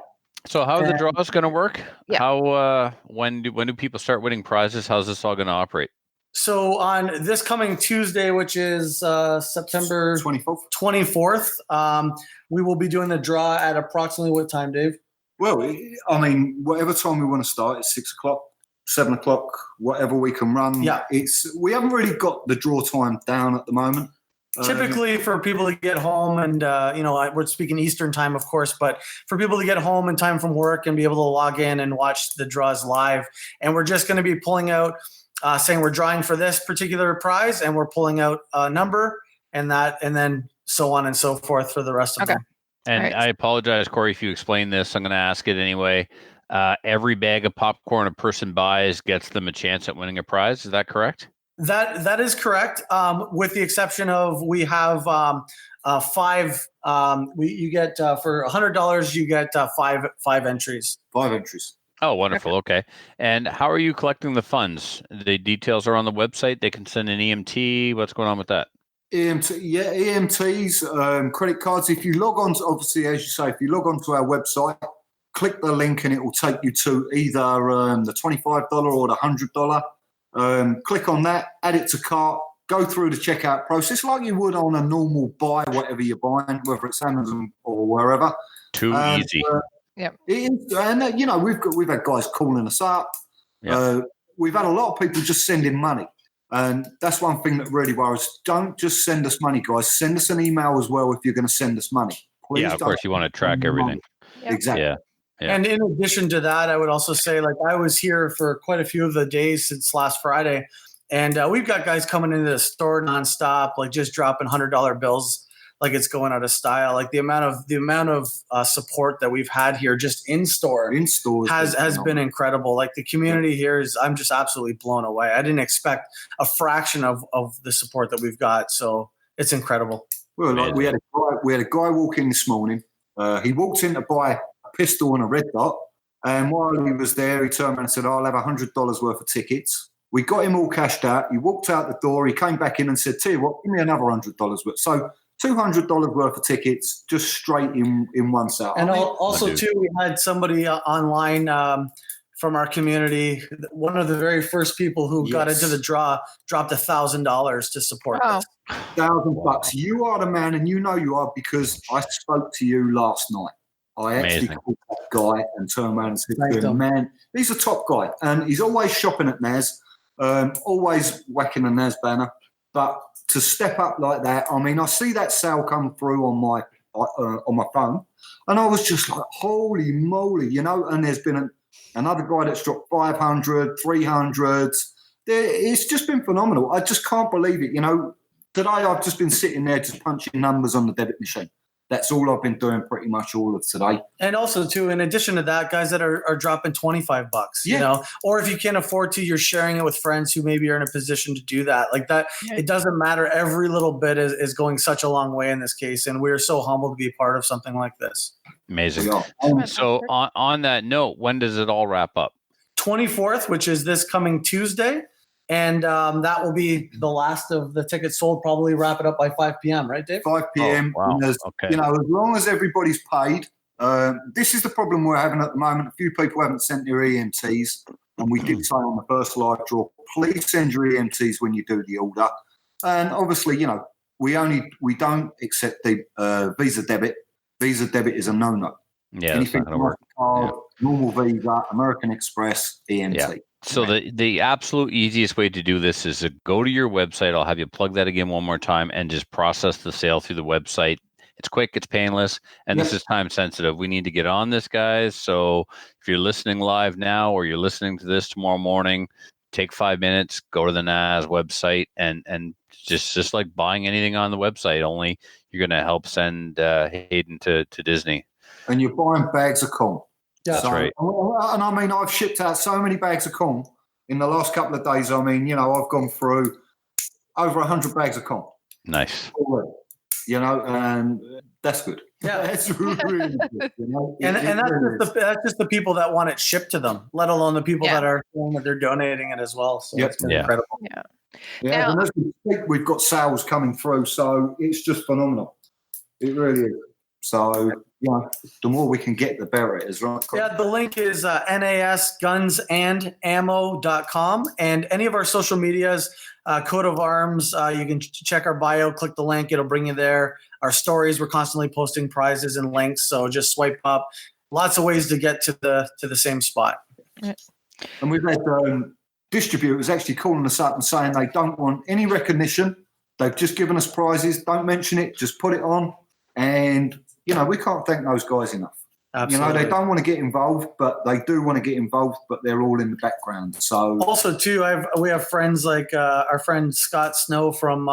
So how are the draws going to work? Yeah. How when do people start winning prizes? How's this all going to operate? So on this coming Tuesday, which is September 24th, we will be doing the draw at approximately what time, Dave? Well, whatever time we want to start, it's 6 o'clock, 7 o'clock, whatever we can run. Yeah. We haven't really got the draw time down at the moment. Typically for people to get home and, we're speaking Eastern time, of course, but for people to get home in time from work and be able to log in and watch the draws live. And we're just going to be pulling out, saying we're drawing for this particular prize and we're pulling out a number and then so on and so forth for the rest of them. And right. I apologize, Corey, if you explain this. I'm going to ask it anyway. Every bag of popcorn a person buys gets them a chance at winning a prize. Is that correct? That is correct, with the exception of we have 5. You get for $100, you get five entries. 5 entries. Oh, wonderful. Okay. And how are you collecting the funds? The details are on the website. They can send an EMT. What's going on with that? EMTs, credit cards. If you log on to, obviously, as you say, if you log on to our website, click the link and it will take you to either the $25 or the $100. Click on that, add it to cart, go through the checkout process like you would on a normal buy, whatever you're buying, whether it's Amazon or wherever. Too And, easy. Yep. And we've had guys calling us up. Yeah. We've had a lot of people just sending money. And that's one thing that really worries. Don't just send us money, guys. Send us an email as well if you're going to send us money. Please Yeah, of course you want to track send everything. Yeah. Exactly. Yeah. Yeah. And in addition to that, I would also say, like, I was here for quite a few of the days since last Friday, and we've got guys coming into the store nonstop, like just dropping $100 bills, like it's going out of style. Like the amount of support that we've had here just in store has been incredible. Like the community here I'm just absolutely blown away. I didn't expect a fraction of the support that we've got, so it's incredible. Well, like we had a guy walk in this morning. He walked in to buy a pistol and a red dot, and while he was there, he turned around and said, "I'll have $100 worth of tickets." We got him all cashed out. He walked out the door. He came back in and said, "Tell you what, give me another $100 worth." So $200 worth of tickets just straight in one set. And also, too, we had somebody online from our community. One of the very first people who got into the draw dropped $1,000 to support this. $1,000. You are the man, and you know you are, because I spoke to you last night. I actually called that guy and turned around and said to him, "Man, he's a top guy, and he's always shopping at NAS, always whacking a NAS banner. But to step up like that, I mean, I see that sale come through on my phone, and I was just like, holy moly, you know." And there's been another guy that's dropped 500, 300s. It's just been phenomenal. I just can't believe it. You know, today I've just been sitting there just punching numbers on the debit machine. That's all I've been doing pretty much all of today. And also, too, in addition to that, guys that are dropping $25, you know, or if you can't afford to, you're sharing it with friends who maybe are in a position to do that. Like that, it doesn't matter. Every little bit is going such a long way in this case. And we're so humbled to be a part of something like this. Amazing. So on that note, when does it all wrap up? 24th, which is this coming Tuesday. And that will be the last of the tickets sold, probably wrap it up by 5 p.m., right, Dave? 5 p.m. Oh, wow. You know, as long as everybody's paid. This is the problem we're having at the moment. A few people haven't sent their EMTs. And we did say on the first live draw, please send your EMTs when you do the order. And obviously, you know, we don't accept the Visa debit. Visa debit is a no-no. Yeah, anything that's not gonna work. Card, normal Visa, American Express, EMT. Yeah. So the absolute easiest way to do this is to go to your website. I'll have you plug that again one more time and just process the sale through the website. It's quick, it's painless, and this is time sensitive. We need to get on this, guys. So if you're listening live now or you're listening to this tomorrow morning, take 5 minutes, go to the NAS website, and just like buying anything on the website, only you're going to help send Hayden to Disney. And you're buying bags of corn. That's right. And I mean, I've shipped out so many bags of corn in the last couple of days. I mean, you know, I've gone through over 100 bags of corn. Nice. Already, you know, and that's good. Yeah, that's really good. You know? And that's just the people that want it shipped to them, let alone the people that are saying that they're donating it as well. So it's been incredible. Yeah. And as we speak, we've got sales coming through, so it's just phenomenal. It really is. So, you know, the more we can get, the better it is, right? Yeah, the link is nasgunsandammo.com, and any of our social medias, Coat of Arms, you can check our bio, click the link, it'll bring you there. Our stories, we're constantly posting prizes and links, so just swipe up. Lots of ways to get to the same spot. And we've had distributors actually calling us up and saying they don't want any recognition. They've just given us prizes. Don't mention it. Just put it on. And, you know, we can't thank those guys enough. Absolutely. You know, they don't want to get involved, but they do want to get involved, but they're all in the background. So also, too, we have friends like our friend Scott Snow from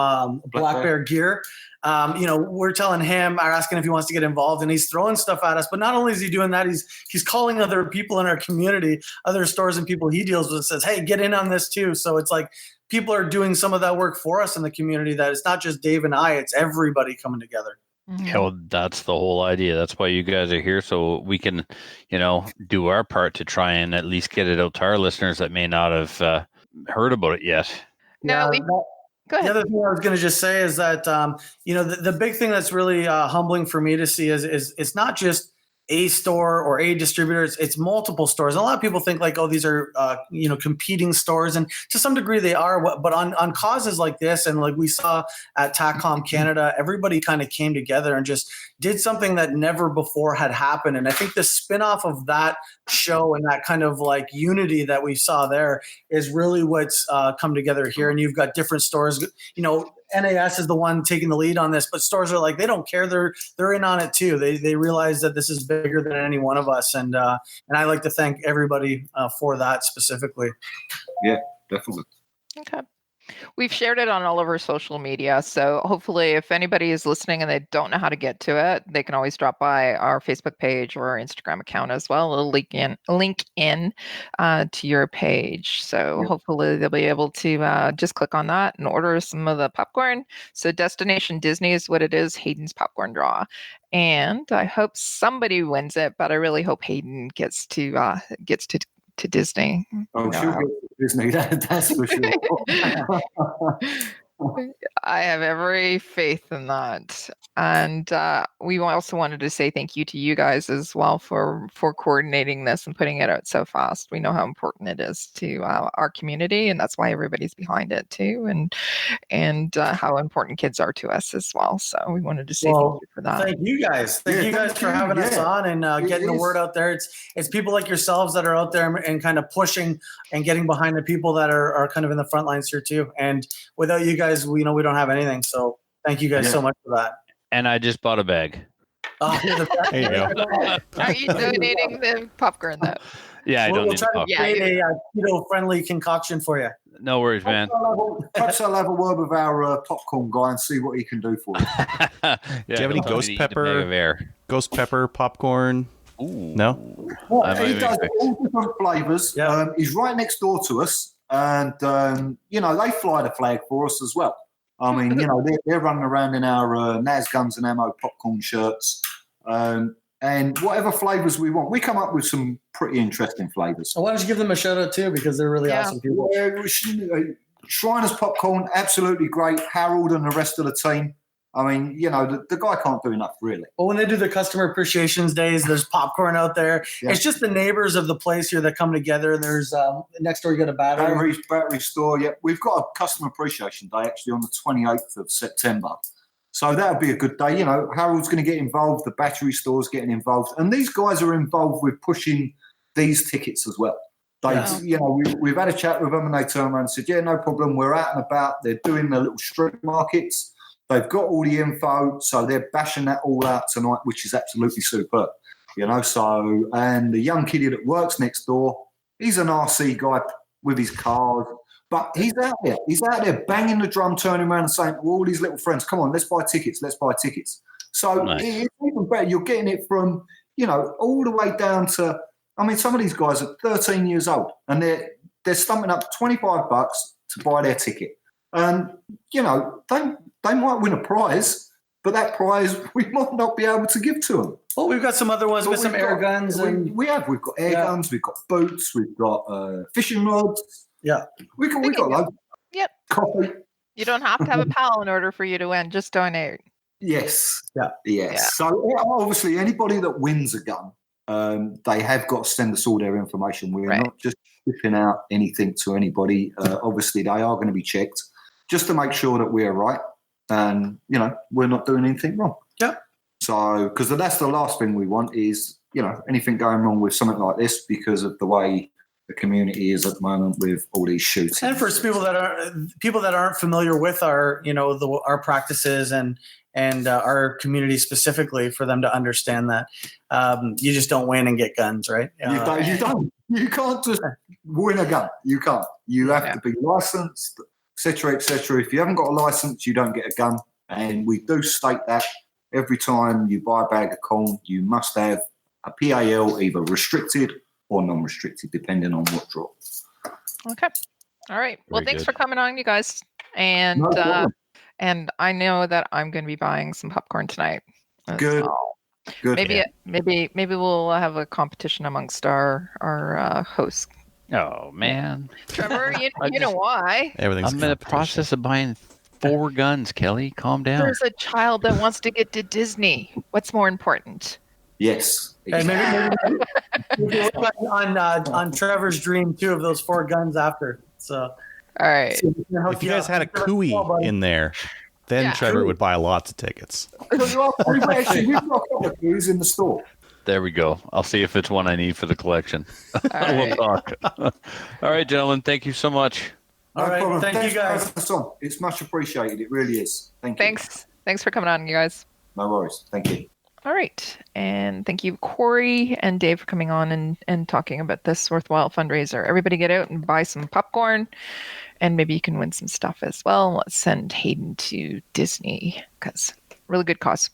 Black Bear Gear. You know, we're telling him, are asking if he wants to get involved, and he's throwing stuff at us. But not only is he doing that, he's calling other people in our community, other stores and people he deals with, and says, hey, get in on this too. So it's like people are doing some of that work for us in the community, that it's not just Dave and I, it's everybody coming together. Yeah, well, that's the whole idea. That's why you guys are here, so we can, you know, do our part to try and at least get it out to our listeners that may not have heard about it yet. No, go ahead. The other thing I was going to just say is that, you know, the big thing that's really humbling for me to see is it's not just a store or a distributor. It's multiple stores. And a lot of people think like, oh, these are competing stores, and to some degree they are. But on causes like this, and like we saw at TACCOM Canada, everybody kind of came together and just did something that never before had happened. And I think the spinoff of that show and that kind of like unity that we saw there is really what's come together here. And you've got different stores. NAS is the one taking the lead on this, but stores are like, they don't care. They're in on it too. They realize that this is bigger than any one of us. And I like to thank everybody for that specifically. Yeah, definitely. Okay. We've shared it on all of our social media. So hopefully if anybody is listening and they don't know how to get to it, they can always drop by our Facebook page or our Instagram account as well. It'll link in to your page. So hopefully they'll be able to just click on that and order some of the popcorn. So Destination Disney is what it is, Hayden's Popcorn Draw. And I hope somebody wins it, but I really hope Hayden gets to Disney. Oh, she'll get to Disney, that's for sure. I have every faith in that. And we also wanted to say thank you to you guys as well for coordinating this and putting it out so fast. We know how important it is to our community, and that's why everybody's behind it too, and how important kids are to us as well. So we wanted to say thank you for that. Thank you guys. Thank you guys for having us on and getting the word out there. It's people like yourselves that are out there and kind of pushing and getting behind the people that are kind of in the front lines here too. And without you guys, we don't have anything. So thank you guys so much for that. And I just bought a bag. Oh, there you go. Are you donating the popcorn though? Yeah, I don't we'll need try to popcorn. create a keto-friendly concoction for you. No worries, man. Perhaps I'll have a word with our popcorn guy and see what he can do for you. Yeah, Do you have any don't ghost need a bag of air. pepper popcorn? Ooh. No? Well, I he might does make all different flavours. Yeah. He's right next door to us, and they fly the flag for us as well. I mean, they're running around in our NAS Guns and Ammo popcorn shirts, and whatever flavours we want. We come up with some pretty interesting flavours. So why don't you give them a shout out too, because they're really awesome people. Shriners Popcorn, absolutely great. Harold and the rest of the team. I mean, the guy can't do enough, really. Well, when they do the customer appreciations days, there's popcorn out there. Yeah. It's just the neighbors of the place here that come together. And there's next door you got a battery store. Yeah, we've got a customer appreciation day actually on the 28th of September. So that'll be a good day. Harold's going to get involved. The battery store's getting involved, and these guys are involved with pushing these tickets as well. We've had a chat with them, and they turned around and said, "Yeah, no problem. We're out and about. They're doing their little street markets. They've got all the info, so they're bashing that all out tonight, which is absolutely superb." So, and the young kiddie that works next door, he's an RC guy with his cars, but he's out there. He's out there banging the drum, turning around and saying to all these little friends, "Come on, let's buy tickets. Let's buy tickets." So It's even better. You're getting it from, all the way down to, I mean, some of these guys are 13 years old, and they're stumping up $25 to buy their ticket. And, they might win a prize, but that prize we might not be able to give to them. Well, we've got some other ones with some air guns. We've got air guns, we've got boots, we've got fishing rods. Yeah. We've got loads. Yep. Coffee. You don't have to have a pal in order for you to win. Just donate. Yes. Yeah. Yes. Yeah. So obviously anybody that wins a gun, they have got to send us all their information. We're not just shipping out anything to anybody. Obviously they are going to be checked just to make sure that we're right. And, we're not doing anything wrong. Yeah. So, because that's the last thing we want is, anything going wrong with something like this because of the way the community is at the moment with all these shootings. And for people that aren't familiar with our, our practices and our community specifically, for them to understand that you just don't win and get guns, right? You don't. You can't just win a gun. You can't. You have to be licensed, etc., etc. If you haven't got a license, you don't get a gun. And we do state that every time you buy a bag of corn, you must have a PAL, either restricted or non-restricted, depending on what draw. Okay. All right. Well, thanks for coming on, you guys. And and I know that I'm going to be buying some popcorn tonight. Good. Good. Maybe we'll have a competition amongst our hosts. Oh man, Trevor, you know why? I'm in the process of buying 4 guns. Kelly, calm down. There's a child that wants to get to Disney. What's more important? Yes. And maybe work on Trevor's dream too of those 4 guns after. So, All right. If you guys had a Cooey in there, then Trevor would buy lots of tickets. We've got a couple of clues in the store. There we go. I'll see if it's one I need for the collection. We'll talk. All right, gentlemen. Thank you so much. All right. Problem. Thanks you guys. For having us on. It's much appreciated. It really is. Thank you. Thanks for coming on, you guys. No worries. Thank you. All right. And thank you, Corey and Dave, for coming on and talking about this worthwhile fundraiser. Everybody get out and buy some popcorn, and maybe you can win some stuff as well. Let's send Hayden to Disney because really good cause.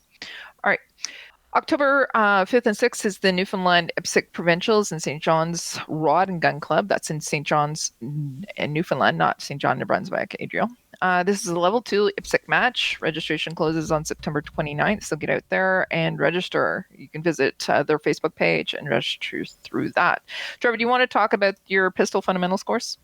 All right. October 5th and 6th is the Newfoundland IPSC Provincials in St. John's Rod and Gun Club. That's in St. John's in Newfoundland, not St. John, New Brunswick, Adriel. This is a level 2 IPSC match. Registration closes on September 29th, so get out there and register. You can visit their Facebook page and register through that. Trevor, do you want to talk about your pistol fundamentals course?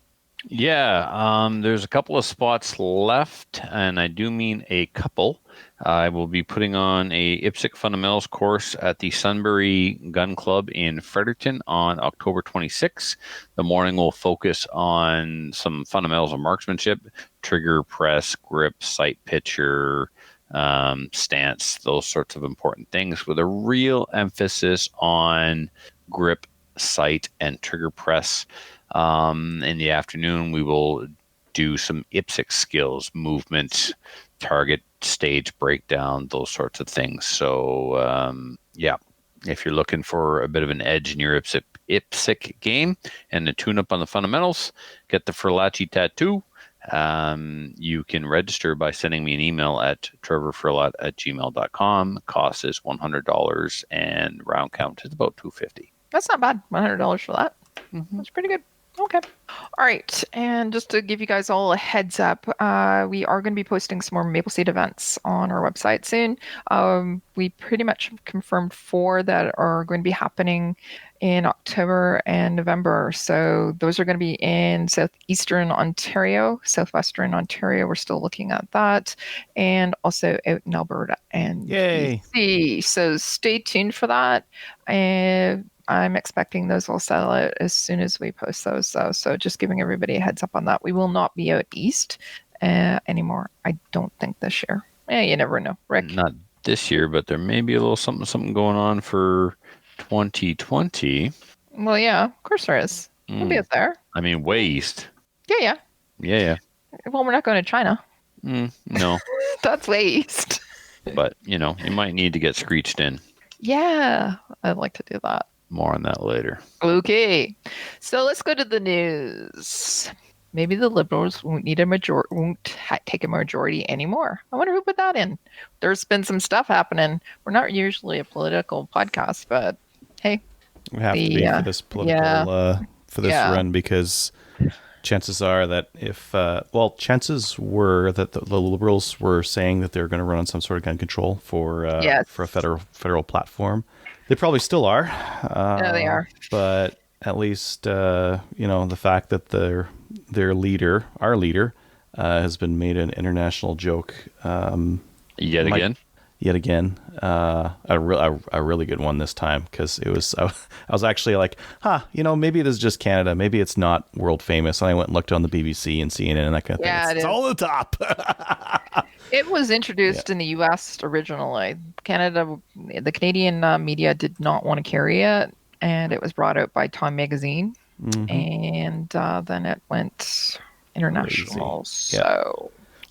Yeah, there's a couple of spots left, and I do mean a couple. I will be putting on a IPSC Fundamentals course at the Sunbury Gun Club in Fredericton on October 26th. The morning will focus on some fundamentals of marksmanship, trigger, press, grip, sight picture, stance, those sorts of important things, with a real emphasis on grip, sight, and trigger press. In the afternoon, we will do some IPSC skills, movement, target, stage breakdown, those sorts of things. So, if you're looking for a bit of an edge in your IPSC game and a tune-up on the fundamentals, get the Furlacci tattoo. You can register by sending me an email at trevorfurlat@gmail.com. Cost is $100 and round count is about $250. That's not bad. $100 for that. Mm-hmm. That's pretty good. Okay. All right. And just to give you guys all a heads up, we are going to be posting some more Maple Seed events on our website soon. We pretty much confirmed 4 that are going to be happening in October and November. So those are going to be in southeastern Ontario, southwestern Ontario. We're still looking at that. And also out in Alberta and BC. So stay tuned for that. And I'm expecting those will sell out as soon as we post those. So just giving everybody a heads up on that. We will not be out east anymore. I don't think this year. You never know. Rick? Not this year, but there may be a little something going on for 2020. Well, yeah, of course there is. We'll be out there. I mean, way east. Yeah. Well, we're not going to China. No. That's way east. But, you might need to get screeched in. Yeah, I'd like to do that. More on that later. Okay, so let's go to the news. Maybe the Liberals won't take a majority anymore. I wonder who put that in. There's been some stuff happening. We're not usually a political podcast, but hey, we have to be for this political run because chances are that chances were that the Liberals were saying that they're going to run on some sort of gun control for a federal platform. They probably still are. Yeah, they are. But at least, the fact that our leader, has been made an international joke. Yet again. A really good one this time because it was. I was actually like, maybe it is just Canada. Maybe it's not world famous. And I went and looked on the BBC and CNN and that kind of thing. It's all the top. It was introduced in the U.S. originally. The Canadian media did not want to carry it, and it was brought out by Time Magazine, and then it went international.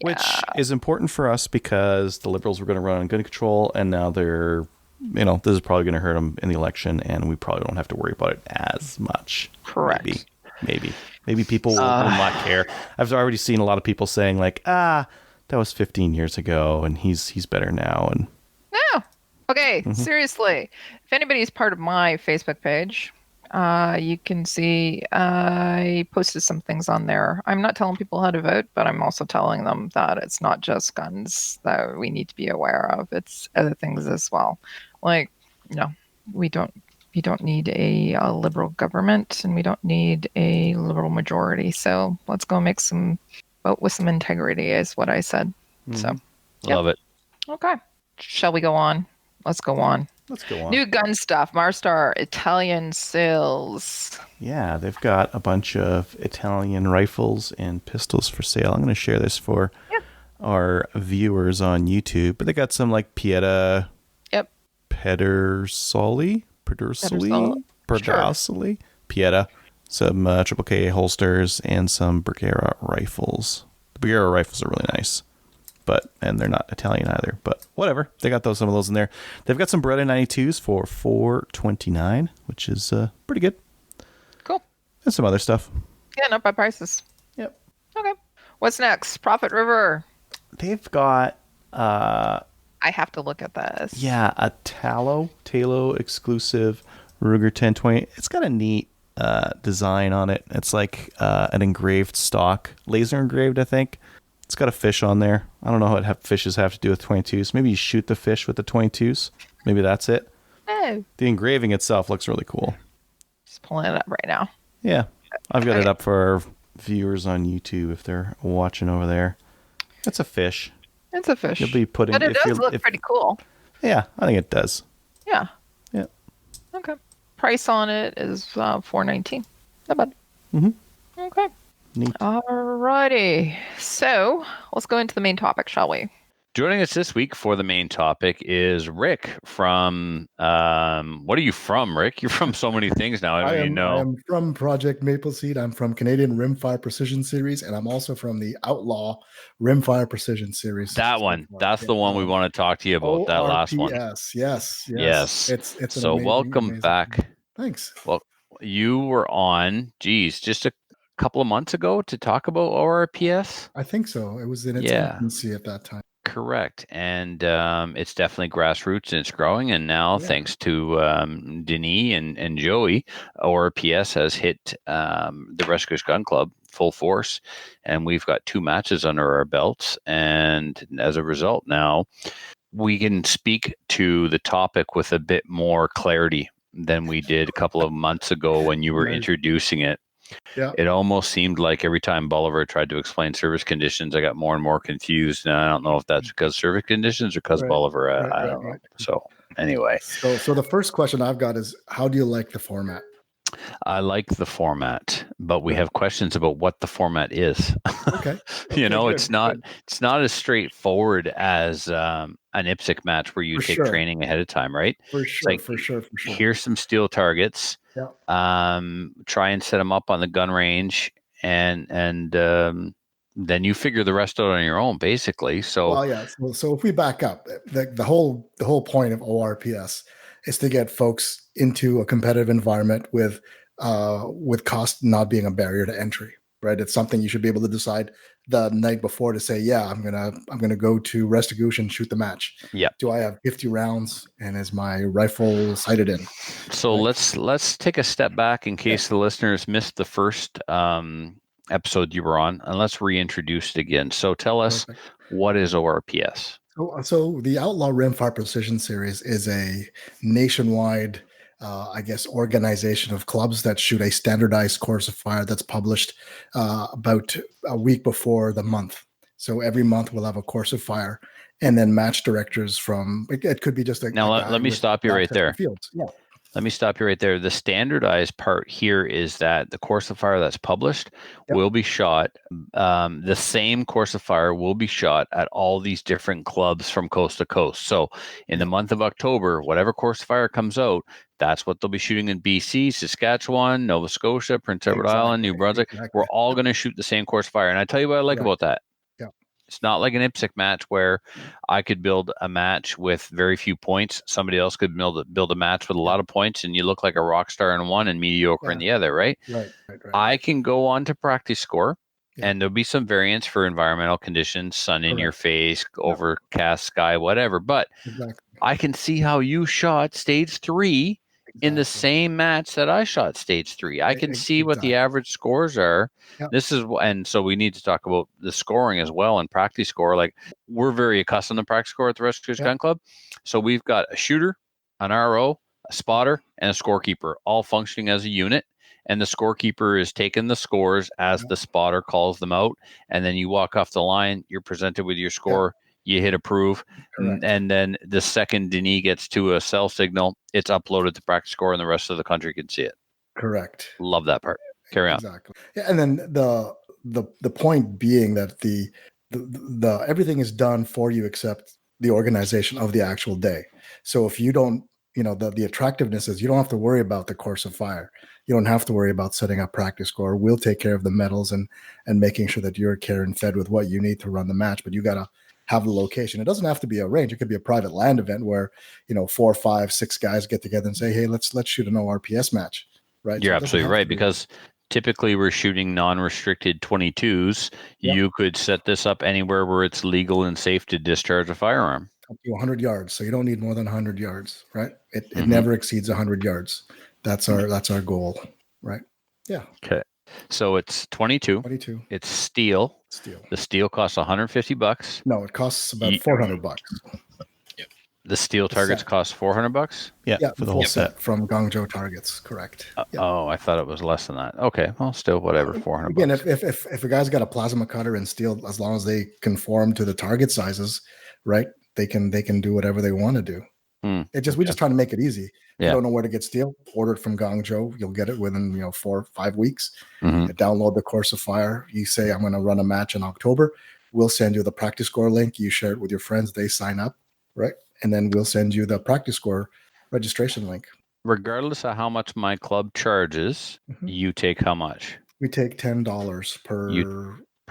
Which is important for us because the Liberals were going to run on gun control, and now they're, this is probably going to hurt them in the election, and we probably don't have to worry about it as much. Correct. Maybe people will not care. I've already seen a lot of people saying like, that was 15 years ago, and he's better now. And okay, seriously, if anybody's part of my Facebook page, you can see I posted some things on there. I'm not telling people how to vote, but I'm also telling them that it's not just guns that we need to be aware of. It's other things as well. Like, we don't need a liberal government, and we don't need a liberal majority. So let's go vote with some integrity is what I said. So love it. Okay. Shall we go on? Let's go on. Let's go on. New gun stuff. Marstar Italian sales. Yeah, they've got a bunch of Italian rifles and pistols for sale. I'm going to share this for our viewers on YouTube. But they got some like Pieta. Yep. Pedersoli. Sure. Pieta. Some Triple K holsters and some Bergara rifles. The Bergara rifles are really nice. And they're not Italian either, but whatever. They got some of those in there. They've got some Beretta 92s for $429, which is pretty good. Cool. And some other stuff. Yeah, not bad prices. Yep. Okay. What's next? Prophet River. They've got I have to look at this. Yeah, a Talo exclusive Ruger 1020. It's got a neat design on it. It's like an engraved stock, laser engraved, I think. It's got a fish on there. I don't know what fishes have to do with 22s. Maybe you shoot the fish with the 22s. Maybe that's it. No. The engraving itself looks really cool. Just pulling it up right now. Yeah. I've got it up for our viewers on YouTube if they're watching over there. It's a fish. It's a fish. You'll be putting, but it does look pretty cool. Yeah, I think it does. Yeah. Yeah. Okay. Price on it is $419. Not bad. Mm-hmm. Okay. Neat. Alrighty. So let's go into the main topic, shall we? Joining us this week for the main topic is Rick from, what are you from, Rick? You're from so many things now. I am from Project Maple Seed. I'm from Canadian Rimfire Precision Series, and I'm also from the Outlaw Rimfire Precision Series. That one. That's the one we want to talk to you about, that last one. Yes. It's so welcome back. Thanks. Well, you were on, just a couple of months ago to talk about ORPS. I think so. It was in its infancy at that time. Correct. And it's definitely grassroots and it's growing. And now, thanks to Denis and Joey, ORPS has hit the Rescuers Gun Club full force. And we've got 2 matches under our belts. And as a result, now we can speak to the topic with a bit more clarity than we did a couple of months ago when you were introducing it. Yeah. It almost seemed like every time Bolivar tried to explain service conditions, I got more and more confused. And I don't know if that's because service conditions or because Bolivar. I don't know. So anyway. So the first question I've got is, how do you like the format? I like the format, but we have questions about what the format is. Okay. It's not as straightforward as an IPSC match where you take training ahead of time, right? For sure. Here's some steel targets. Yeah. Try and set them up on the gun range, and then you figure the rest out on your own, basically. So, So if we back up, the whole point of ORPS is to get folks into a competitive environment with cost not being a barrier to entry, right? It's something you should be able to decide the night before to say, I'm gonna go to Restigouche and shoot the match. Yeah. Do I have 50 rounds and is my rifle sighted in? So let's take a step back in case the listeners missed the first episode you were on, and let's reintroduce it again. So tell us, what is ORPS? So the Outlaw Rimfire Precision Series is a nationwide organization of clubs that shoot a standardized course of fire that's published about a week before the month. So every month we'll have a course of fire, and then match directors from it could be just a. Now let me stop you right there. Fields. Yeah. Let me stop you right there. The standardized part here is that the course of fire that's published will be shot. The same course of fire will be shot at all these different clubs from coast to coast. So in the month of October, whatever course of fire comes out, that's what they'll be shooting in BC, Saskatchewan, Nova Scotia, Prince Edward Island, New Brunswick. We're all going to shoot the same course of fire. And I tell you what I like about that. It's not like an IPSC match where I could build a match with very few points. Somebody else could build a match with a lot of points, and you look like a rock star in one and mediocre in the other, right? Right. I can go on to practice score, and there'll be some variance for environmental conditions, sun in your face, overcast sky, whatever. But I can see how you shot stage 3 in the same match that I shot stage 3. I can see what the average scores are. And so we need to talk about the scoring as well and practice score. Like, we're very accustomed to practice score at the Rescuers Gun Club. So we've got a shooter, an RO, a spotter, and a scorekeeper all functioning as a unit. And the scorekeeper is taking the scores as the spotter calls them out. And then you walk off the line, you're presented with your score. you hit approve, and then the second Denis gets to a cell signal, it's uploaded to Practice Score, and the rest of the country can see it. Correct. Love that part. Carry on. Exactly. Yeah, and then the point being that the everything is done for you except the organization of the actual day. So if you don't, the attractiveness is you don't have to worry about the course of fire. You don't have to worry about setting up Practice Score. We'll take care of the medals and making sure that you're cared and fed with what you need to run the match. But you got to have the location. It doesn't have to be a range. It could be a private land event where 4, 5, 6 guys get together and say, hey, let's shoot an ORPS match. Right? You're absolutely right, because typically we're shooting non-restricted 22s. Yep. You could set this up anywhere where it's legal and safe to discharge a firearm. Up to 100 yards. So you don't need more than 100 yards, right? It never exceeds 100 yards. That's our goal, right? Yeah. Okay. So it's 22. 22. It's steel. The steel costs $150. No, it costs about $400. The steel targets cost $400. Yeah, for the whole set from Guangzhou Targets, correct. Oh, I thought it was less than that. Okay, well, still whatever, $400. Again, if a guy's got a plasma cutter and steel, as long as they conform to the target sizes, right? They can do whatever they want to do. We just try to make it easy. If you don't know where to get steel, order it from Guangzhou. You'll get it within 4 or 5 weeks. You download the Course of Fire. You say, I'm going to run a match in October. We'll send you the Practice Score link. You share it with your friends. They sign up, right? And then we'll send you the Practice Score registration link. Regardless of how much my club charges, you take how much? We take $10 per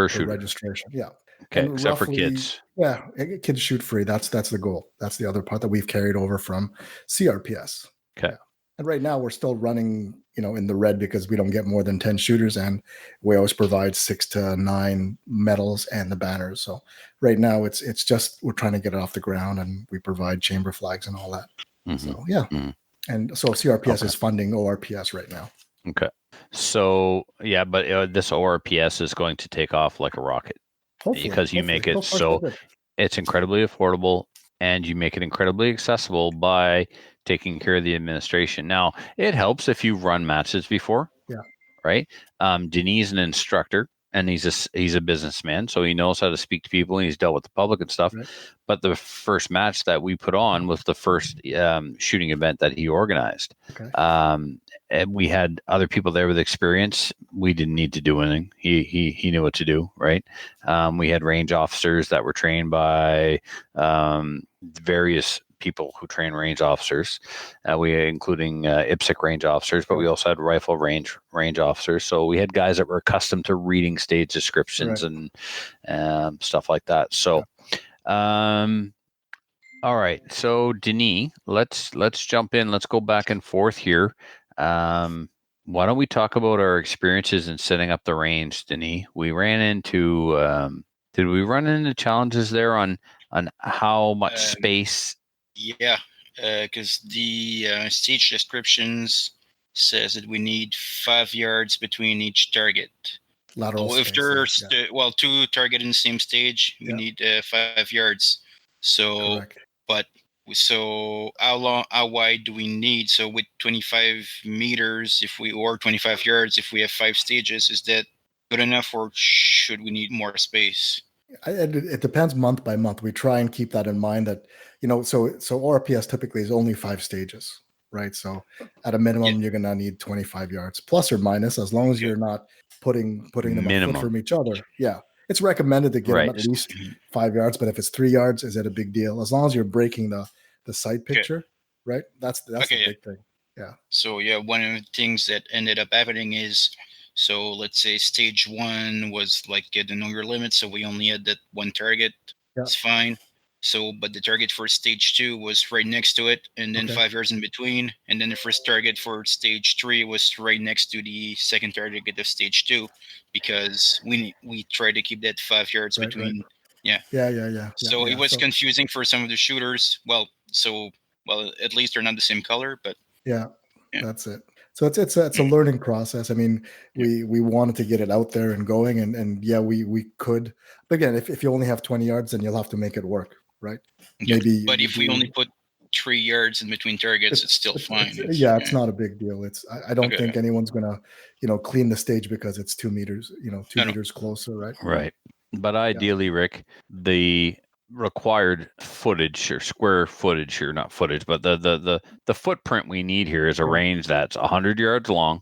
shooter registration. Yeah. Okay, and except for kids. Yeah, kids shoot free. That's the goal. That's the other part that we've carried over from CRPS. Okay. Yeah. And right now we're still running, in the red because we don't get more than 10 shooters, and we always provide 6 to 9 medals and the banners. So right now it's just we're trying to get it off the ground, and we provide chamber flags and all that. So yeah. And so CRPS is funding ORPS right now. Okay. So yeah, but this ORPS is going to take off like a rocket. Because you make it so it's incredibly affordable, and you make it incredibly accessible by taking care of the administration. Now, it helps if you've run matches before. Yeah. Right. Denis is an instructor, and he's a businessman, so he knows how to speak to people, and he's dealt with the public and stuff. Right. But the first match that we put on was the first shooting event that he organized. Okay. And we had other people there with experience. We didn't need to do anything. He knew what to do, right? We had range officers that were trained by various people who train range officers. Including IPSC range officers, but we also had rifle range officers. So we had guys that were accustomed to reading stage descriptions and stuff like that. So, all right. So Denis, let's jump in. Let's go back and forth here. Why don't we talk about our experiences in setting up the range, Denis? We ran into did we run into challenges there on how much space? Yeah, because the stage descriptions says that we need 5 yards between each target. Lateral if there's 2 target in the same stage, we need 5 yards. So, correct. So how wide do we need? So with 25 meters, or 25 yards, if we have 5 stages, is that good enough, or should we need more space? It depends month by month. We try and keep that in mind that, so ORPS typically is only 5 stages, right? So at a minimum, you're going to need 25 yards plus or minus, as long as you're not putting them a foot from each other. Yeah. It's recommended to get them at least 5 yards, but if it's 3 yards, is it a big deal? As long as you're breaking the sight picture, right? That's the big thing. Yeah. So one of the things that ended up happening is, so let's say stage 1 was like get to know your limit, so we only had that 1 target. It's fine. So, but the target for stage 2 was right next to it, and then 5 yards in between, and then the first target for stage 3 was right next to the second target of stage 2, because we try to keep that 5 yards between. Yeah. So it was confusing for some of the shooters. Well, at least they're not the same color, but that's it. So it's a learning process. I mean, we wanted to get it out there and going, and we could. But again, if you only have 20 yards, then you'll have to make it work, right? Maybe. But if we only put 3 yards in between targets, it's still fine. It's not a big deal. I don't think anyone's gonna clean the stage because it's 2 meters, 2 meters closer, right? Right. But ideally, Rick, the required footage or square footage here, not footage, but the footprint we need here is a range that's 100 yards long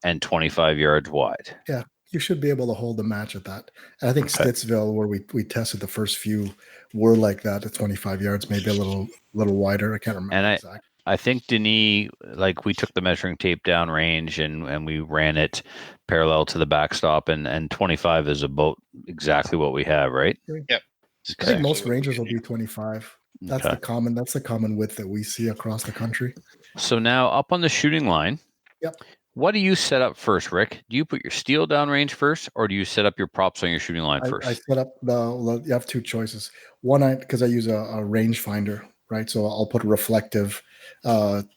and 25 yards wide. Yeah, you should be able to hold the match at that. And I think Stittsville, where we tested the first few, were like that at 25 yards, maybe a little wider. I can't remember exactly. I think Denis, like we took the measuring tape down range and we ran it parallel to the backstop, and 25 is about exactly what we have, right? Yep. I think most ranges will be 25. That's the common width that we see across the country. So now up on the shooting line, what do you set up first, Rick? Do you put your steel down range first, or do you set up your props on your shooting line first? I set up you have two choices. One, because I use a range finder, right? So I'll put a reflective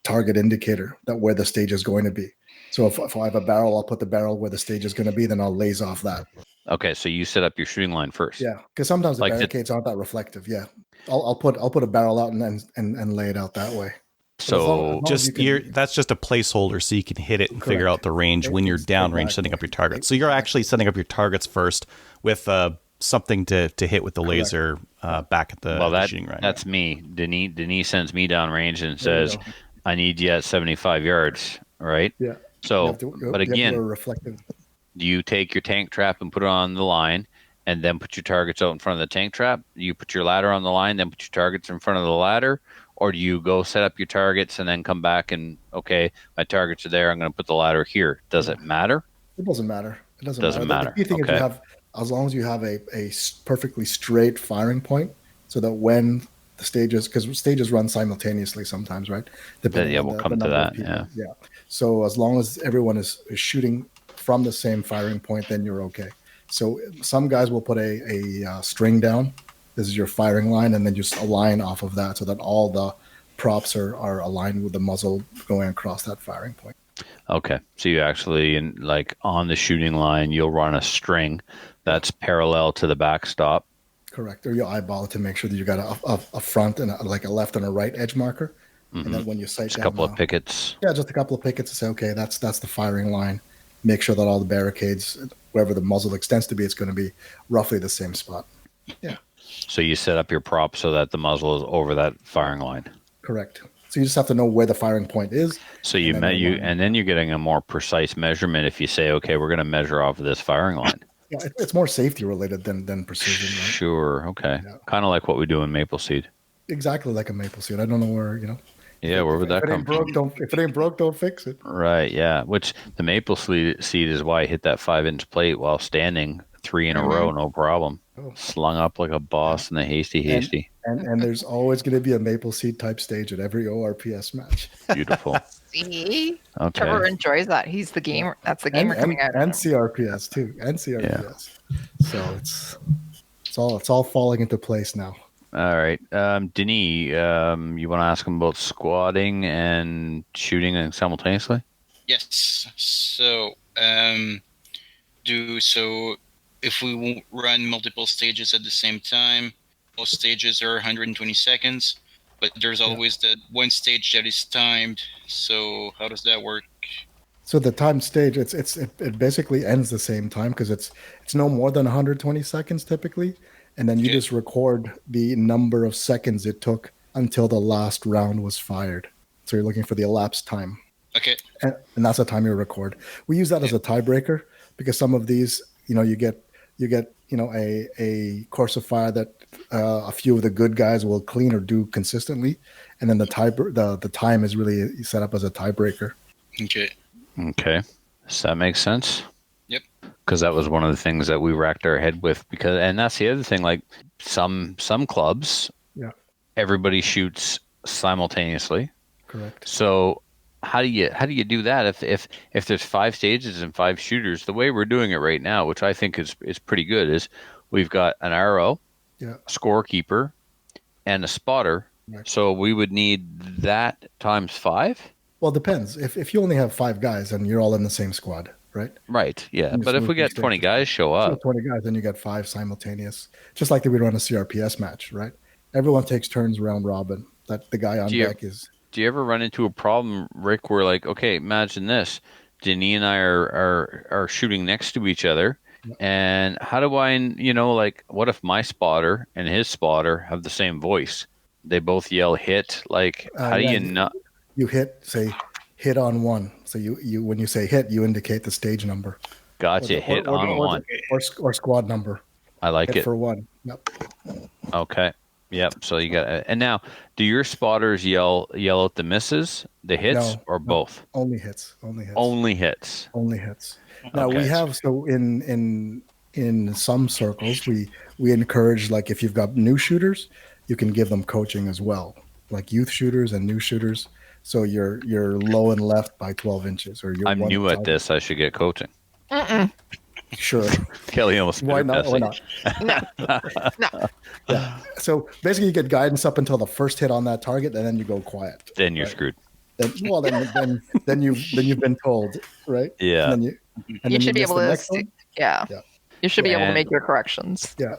target indicator that where the stage is going to be. So if I have a barrel, I'll put the barrel where the stage is going to be, then I'll laze off that. Okay, so you set up your shooting line first. Yeah, because sometimes the barricades aren't that reflective. Yeah, I'll put a barrel out and lay it out that way. So that's just a placeholder so you can hit it and figure out the range when you're downrange setting up your target. So you're actually setting up your targets first with something to hit with the laser back at the shooting range. That's me. Denis sends me downrange and says, "I need you at 75 yards." Right? Yeah. So, but again, do you take your tank trap and put it on the line, and then put your targets out in front of the tank trap? Do you put your ladder on the line, then put your targets in front of the ladder? Or do you go set up your targets and then come back and, okay, my targets are there, I'm going to put the ladder here? Does it matter? It doesn't matter. It doesn't matter. The key thing is you have, as long as you have a perfectly straight firing point, so that when the stages, because stages run simultaneously sometimes, right? We'll come to that. Yeah. So as long as everyone is shooting from the same firing point, then you're okay. So some guys will put a string down. This is your firing line, and then just align off of that so that all the props are aligned with the muzzle going across that firing point. Okay. So you actually, on the shooting line, you'll run a string that's parallel to the backstop. Correct. Or you eyeball it to make sure that you got a front and a left and a right edge marker. Mm-hmm. And then when you sight just down, a couple of pickets. Yeah, just a couple of pickets to say, okay, that's the firing line. Make sure that all the barricades, wherever the muzzle extends to be, it's going to be roughly the same spot. Yeah. So you set up your prop so that the muzzle is over that firing line. Correct. So you just have to know where the firing point is. So and then you're getting a more precise measurement if you say, okay, we're going to measure off of this firing line. Yeah, it's more safety related than precision. Right? Sure. Okay. Yeah. Kind of like what we do in maple seed. Exactly like a maple seed. I don't know where, Yeah, where would that come from? If it ain't broke, don't fix it. Right, yeah. Which the maple seed is why I hit that 5-inch plate while standing 3 in a row, no problem. Slung up like a boss in the hasty. And there's always going to be a maple seed type stage at every ORPS match. Beautiful. See? Okay. Trevor enjoys that. He's the gamer. That's the gamer coming out. And CRPS too. And CRPS. Yeah. So it's all falling into place now. All right. Denis, you want to ask him about squatting and shooting simultaneously? Yes. So, if we run multiple stages at the same time, most stages are 120 seconds, but there's always that one stage that is timed. So how does that work? So the timed stage, it basically ends the same time because it's no more than 120 seconds typically. And then you just record the number of seconds it took until the last round was fired. So you're looking for the elapsed time. Okay. And that's the time you record. We use that as a tiebreaker because some of these, you get a course of fire that a few of the good guys will clean or do consistently, and then the time is really set up as a tiebreaker. Okay. Does that make sense? Yep. Because that was one of the things that we racked our head with. And that's the other thing. Like some clubs, everybody shoots simultaneously. Correct. So how do you do that if there's 5 stages and 5 shooters? The way we're doing it right now, which I think is pretty good, is we've got an RO, a scorekeeper, and a spotter. Right. So we would need that times 5. Well, it depends. If you only have 5 guys and you're all in the same squad, right? Right. Yeah. But if we get 20 guys show up, 20 guys, then you got 5 simultaneous, just like they would run a CRPS match, right? Everyone takes turns round robin. That the guy on deck is. Do you ever run into a problem, Rick, where like, okay, imagine this. Denis and I are shooting next to each other. And how do I, like, what if my spotter and his spotter have the same voice? They both yell hit. Like, how do you not? You say hit on one. So you when you say hit, you indicate the stage number. Gotcha. Hit on one. Or squad number. I like hit it. For one. Yep. Okay. Yep. So you got and now, do your spotters yell out the misses, the hits, or both? Only hits. Only hits. Now we have in some circles we encourage, like, if you've got new shooters, you can give them coaching as well, like youth shooters and new shooters. So you're low and left by 12 inches, or you're. I'm new at this. I should get coaching. Sure. Kelly almost. Why not? No. Yeah. So basically, you get guidance up until the first hit on that target, and then you go quiet. Then you're screwed. Then you've been told, right? Yeah. And then you should be able to. Yeah. You should be able to make your corrections. Yeah.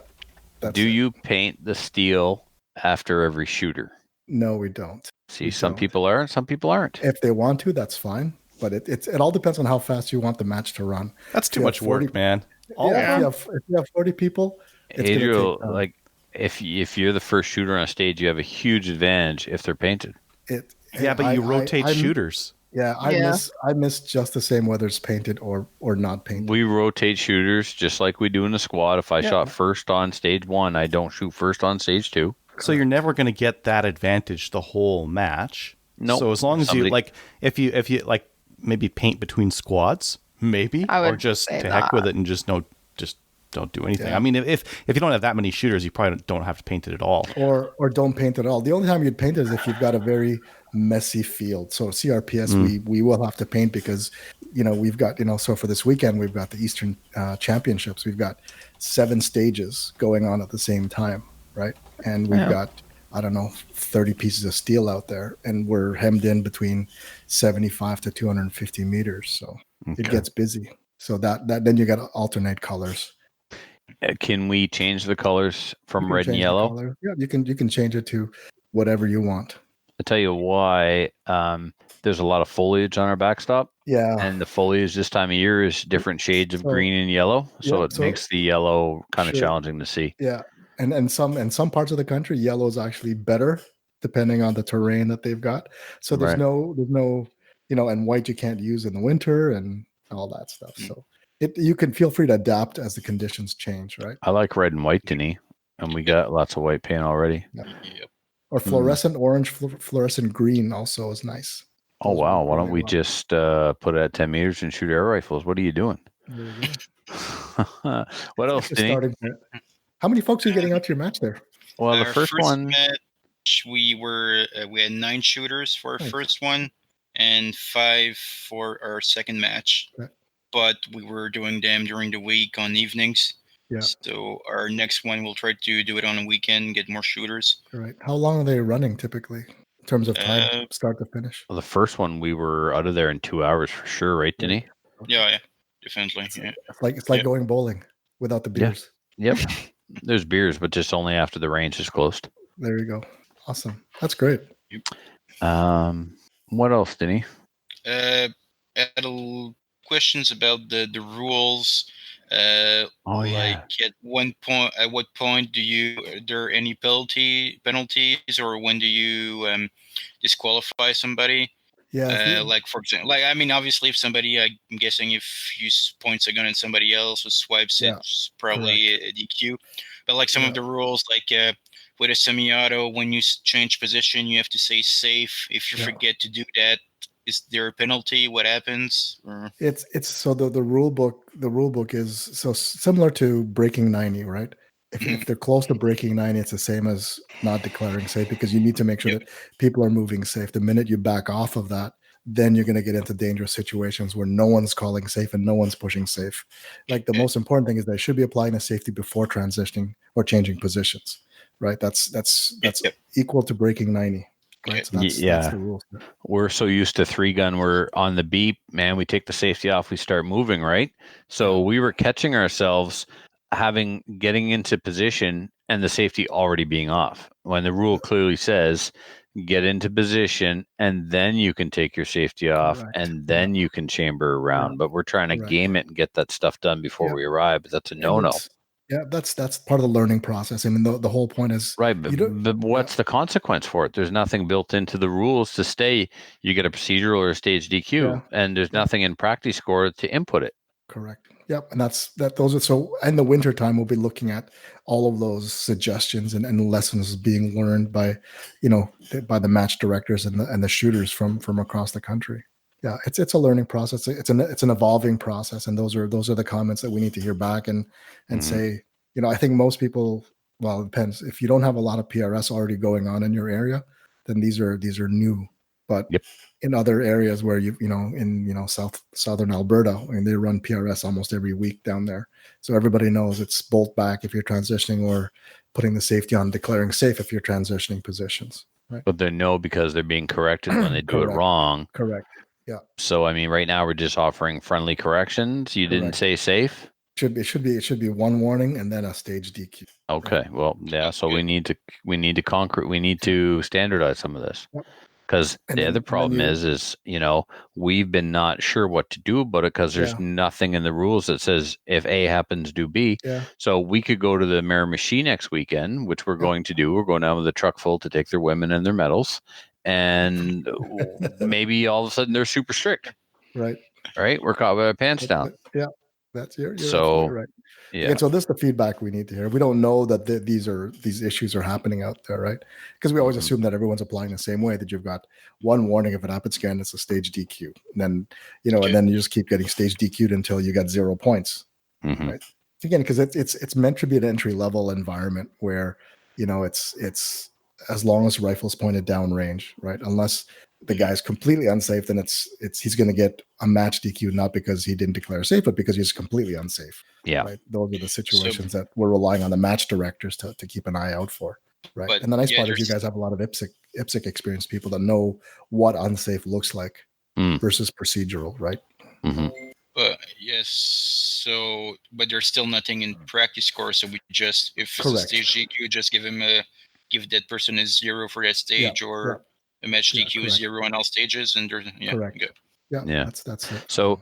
Do you paint the steel after every shooter? No, we don't. See, some people are and some people aren't. If they want to, that's fine. But it all depends on how fast you want the match to run. That's too much work, man. If you have 40 people, Adriel, like, if you're the first shooter on a stage, you have a huge advantage if they're painted. But you rotate shooters. Yeah, I miss just the same whether it's painted or not painted. We rotate shooters just like we do in the squad. If I shot first on stage 1, I don't shoot first on stage 2. So you're never going to get that advantage the whole match. No. Nope. So as long as you like, if you like maybe paint between squads, maybe, or just to heck with it and just don't do anything. Yeah. I mean, if you don't have that many shooters, you probably don't have to paint it at all. Or don't paint it at all. The only time you'd paint it is if you've got a very messy field. So CRPS, we will have to paint because, we've got, so for this weekend, we've got the Eastern Championships. We've got 7 stages going on at the same time, right? And we've got, 30 pieces of steel out there, and we're hemmed in between 75 to 250 meters. So it gets busy. So that then you got to alternate colors. Can we change the colors from red and yellow? Yeah, you can change it to whatever you want. I'll tell you why. There's a lot of foliage on our backstop. Yeah. And the foliage this time of year is different shades of green and yellow. So it makes the yellow kind of challenging to see. Yeah. And some parts of the country, yellow is actually better depending on the terrain that they've got. So there's no, and white you can't use in the winter and all that stuff. So you can feel free to adapt as the conditions change, right? I like red and white, Denny, and we got lots of white paint already. Yeah. Yep. Or fluorescent orange, fluorescent green also is nice. Oh, wow. Why don't we just put it at 10 meters and shoot air rifles? What are you doing? What else, Denny? How many folks are you getting out to your match there? Well, the first one... match, we had 9 shooters for our first one and 5 for our second match. Okay. But we were doing them during the week on evenings. Yeah. So our next one, we'll try to do it on a weekend, get more shooters. All right. How long are they running typically in terms of time, start to finish? Well, the first one, we were out of there in 2 hours for sure, right, Denny? Yeah, definitely. It's like going bowling without the beers. Yep. There's beers, but just only after the range is closed. There you go. Awesome. That's great. What else, Denny? Questions about the rules. At what point are there any penalties, or when do you disqualify somebody? Yeah. Like, for example, obviously, if somebody, I'm guessing, if you points a gun at somebody else who swipes it's probably a DQ. But like some of the rules, like with a semi-auto, when you change position, you have to say safe. If you forget to do that, is there a penalty? What happens? Or? It's so the rule book is so similar to breaking 90, right? If they're close to breaking 90, it's the same as not declaring safe, because you need to make sure that people are moving safe. The minute you back off of that, then you're going to get into dangerous situations where no one's calling safe and no one's pushing safe. Like, the most important thing is they should be applying a safety before transitioning or changing positions, right? That's equal to breaking 90. Right? So that's the rule. We're so used to 3-gun. We're on the beep, man. We take the safety off. We start moving, right? So we were catching ourselves getting into position and the safety already being off, when the rule clearly says get into position, and then you can take your safety off, and then you can chamber around. But we're trying to game it and get that stuff done before we arrive. But that's a no-no. Yeah, that's part of the learning process. I mean, the whole point is right. But what's the consequence for it? There's nothing built into the rules to stay. You get a procedural or a stage DQ, and there's nothing in practice score to input it. Correct. Yep, and those are so. In the wintertime, we'll be looking at all of those suggestions and lessons being learned by the match directors and the shooters from across the country. Yeah, it's a learning process. It's an evolving process, and those are the comments that we need to hear back and say. I think most people. Well, it depends. If you don't have a lot of PRS already going on in your area, then these are new. But in other areas where in southern Alberta, I mean, they run PRS almost every week down there, so everybody knows it's bolt back if you're transitioning or putting the safety on, declaring safe if you're transitioning positions. Right? But they know because they're being corrected when they do it wrong. Correct. Yeah. So I mean, right now we're just offering friendly corrections. You didn't say safe. It should be one warning and then a stage DQ. Okay. Well, yeah. So we need to standardize some of this. Yep. Because the other problem is we've been not sure what to do about it because there's nothing in the rules that says if A happens, do B. Yeah. So we could go to the Miramichi next weekend, which we're going to do. We're going down with a truck full to take their women and their medals. And maybe all of a sudden they're super strict. Right. Right. We're caught with our pants down. Yeah. That's you're so right. Yeah. And so this is the feedback we need to hear. We don't know that these issues are happening out there, right? Because we always assume that everyone's applying the same way. That you've got one warning if it happens again, it's a stage DQ. And then and then you just keep getting stage DQ'd until you got 0 points. Mm-hmm. Right? Again, because it's meant to be an entry level environment where it's as long as rifle's pointed down range, right? Unless the guy's completely unsafe, then he's going to get a match DQ, not because he didn't declare safe, but because he's completely unsafe. Yeah, right? Those are the situations that we're relying on the match directors to keep an eye out for, right? And the nice part is you guys have a lot of IPSC experienced people that know what unsafe looks like versus procedural, right? Mm-hmm. Yes. So, but there's still nothing in practice score. So we just, if it's a stage DQ, just give that person a 0 for that stage, or a match DQ is 0 on all stages, and there's correct. Good. Yeah, that's it. So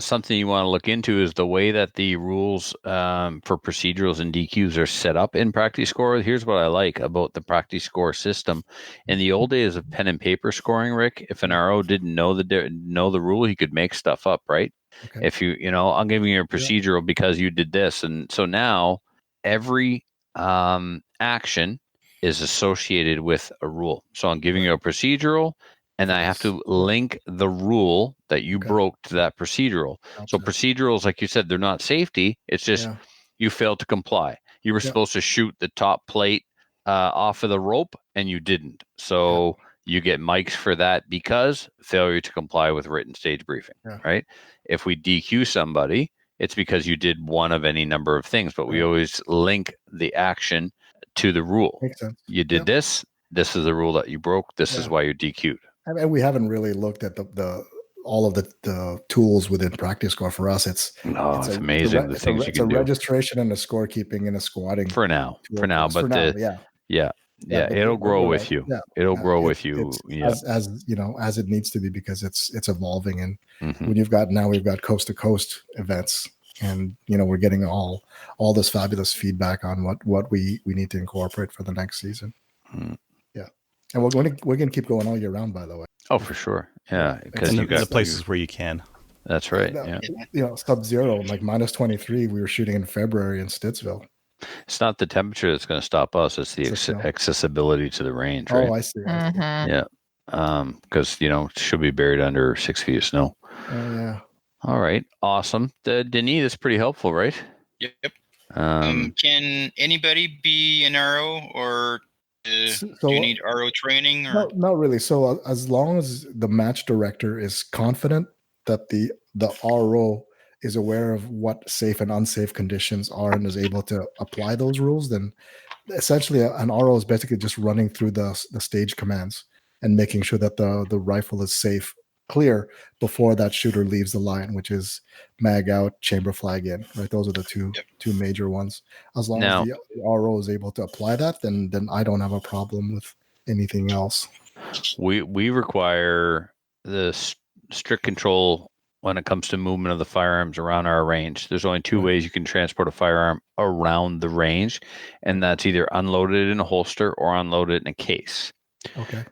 something you want to look into is the way that the rules for procedurals and DQs are set up in practice score. Here's what I like about the practice score system. In the old days of pen and paper scoring, Rick, if an RO didn't know the rule, he could make stuff up, right? Okay. If I'm giving you a procedural because you did this, and so now every action is associated with a rule. So I'm giving you a procedural, and I have to link the rule that you broke to that procedural. So procedurals, like you said, they're not safety. It's just you failed to comply. You were supposed to shoot the top plate off of the rope, and you didn't. So you get mics for that because failure to comply with written stage briefing, right? If we DQ somebody, it's because you did one of any number of things, but we always link the action to the rule. Makes sense. You did this. This is the rule that you broke. This is why you're DQ'd. And we haven't really looked at all of the tools within practice score. For us, it's amazing the things you can do. It's a registration and a scorekeeping and a squatting. For now, it'll grow with you. It'll grow with you. As it needs to be, because it's evolving. And when we've got coast to coast events, and we're getting all this fabulous feedback on what we need to incorporate for the next season. Yeah, and we're going to keep going all year round, by the way. Oh, for sure. Yeah, because you got the places where you can. That's right. Sub-zero, like -23. We were shooting in February in Stittsville. It's not the temperature that's going to stop us. It's the accessibility to the range, right? Oh, I see. Yeah, because it should be buried under 6 feet of snow. Oh, yeah. All right, awesome. Denis, that's pretty helpful, right? Yep. Can anybody be an RO, or do you need RO training? Or? No, not really. So as long as the match director is confident that the RO is aware of what safe and unsafe conditions are and is able to apply those rules, then essentially an RO is basically just running through the stage commands and making sure that the rifle is safe, clear before that shooter leaves the line, which is mag out, chamber flag in, right? Those are the two major ones. As long as the RO is able to apply that, then I don't have a problem with anything else. We require the strict control when it comes to movement of the firearms around our range. There's only two ways you can transport a firearm around the range, and that's either unloaded in a holster or unloaded in a case. Okay.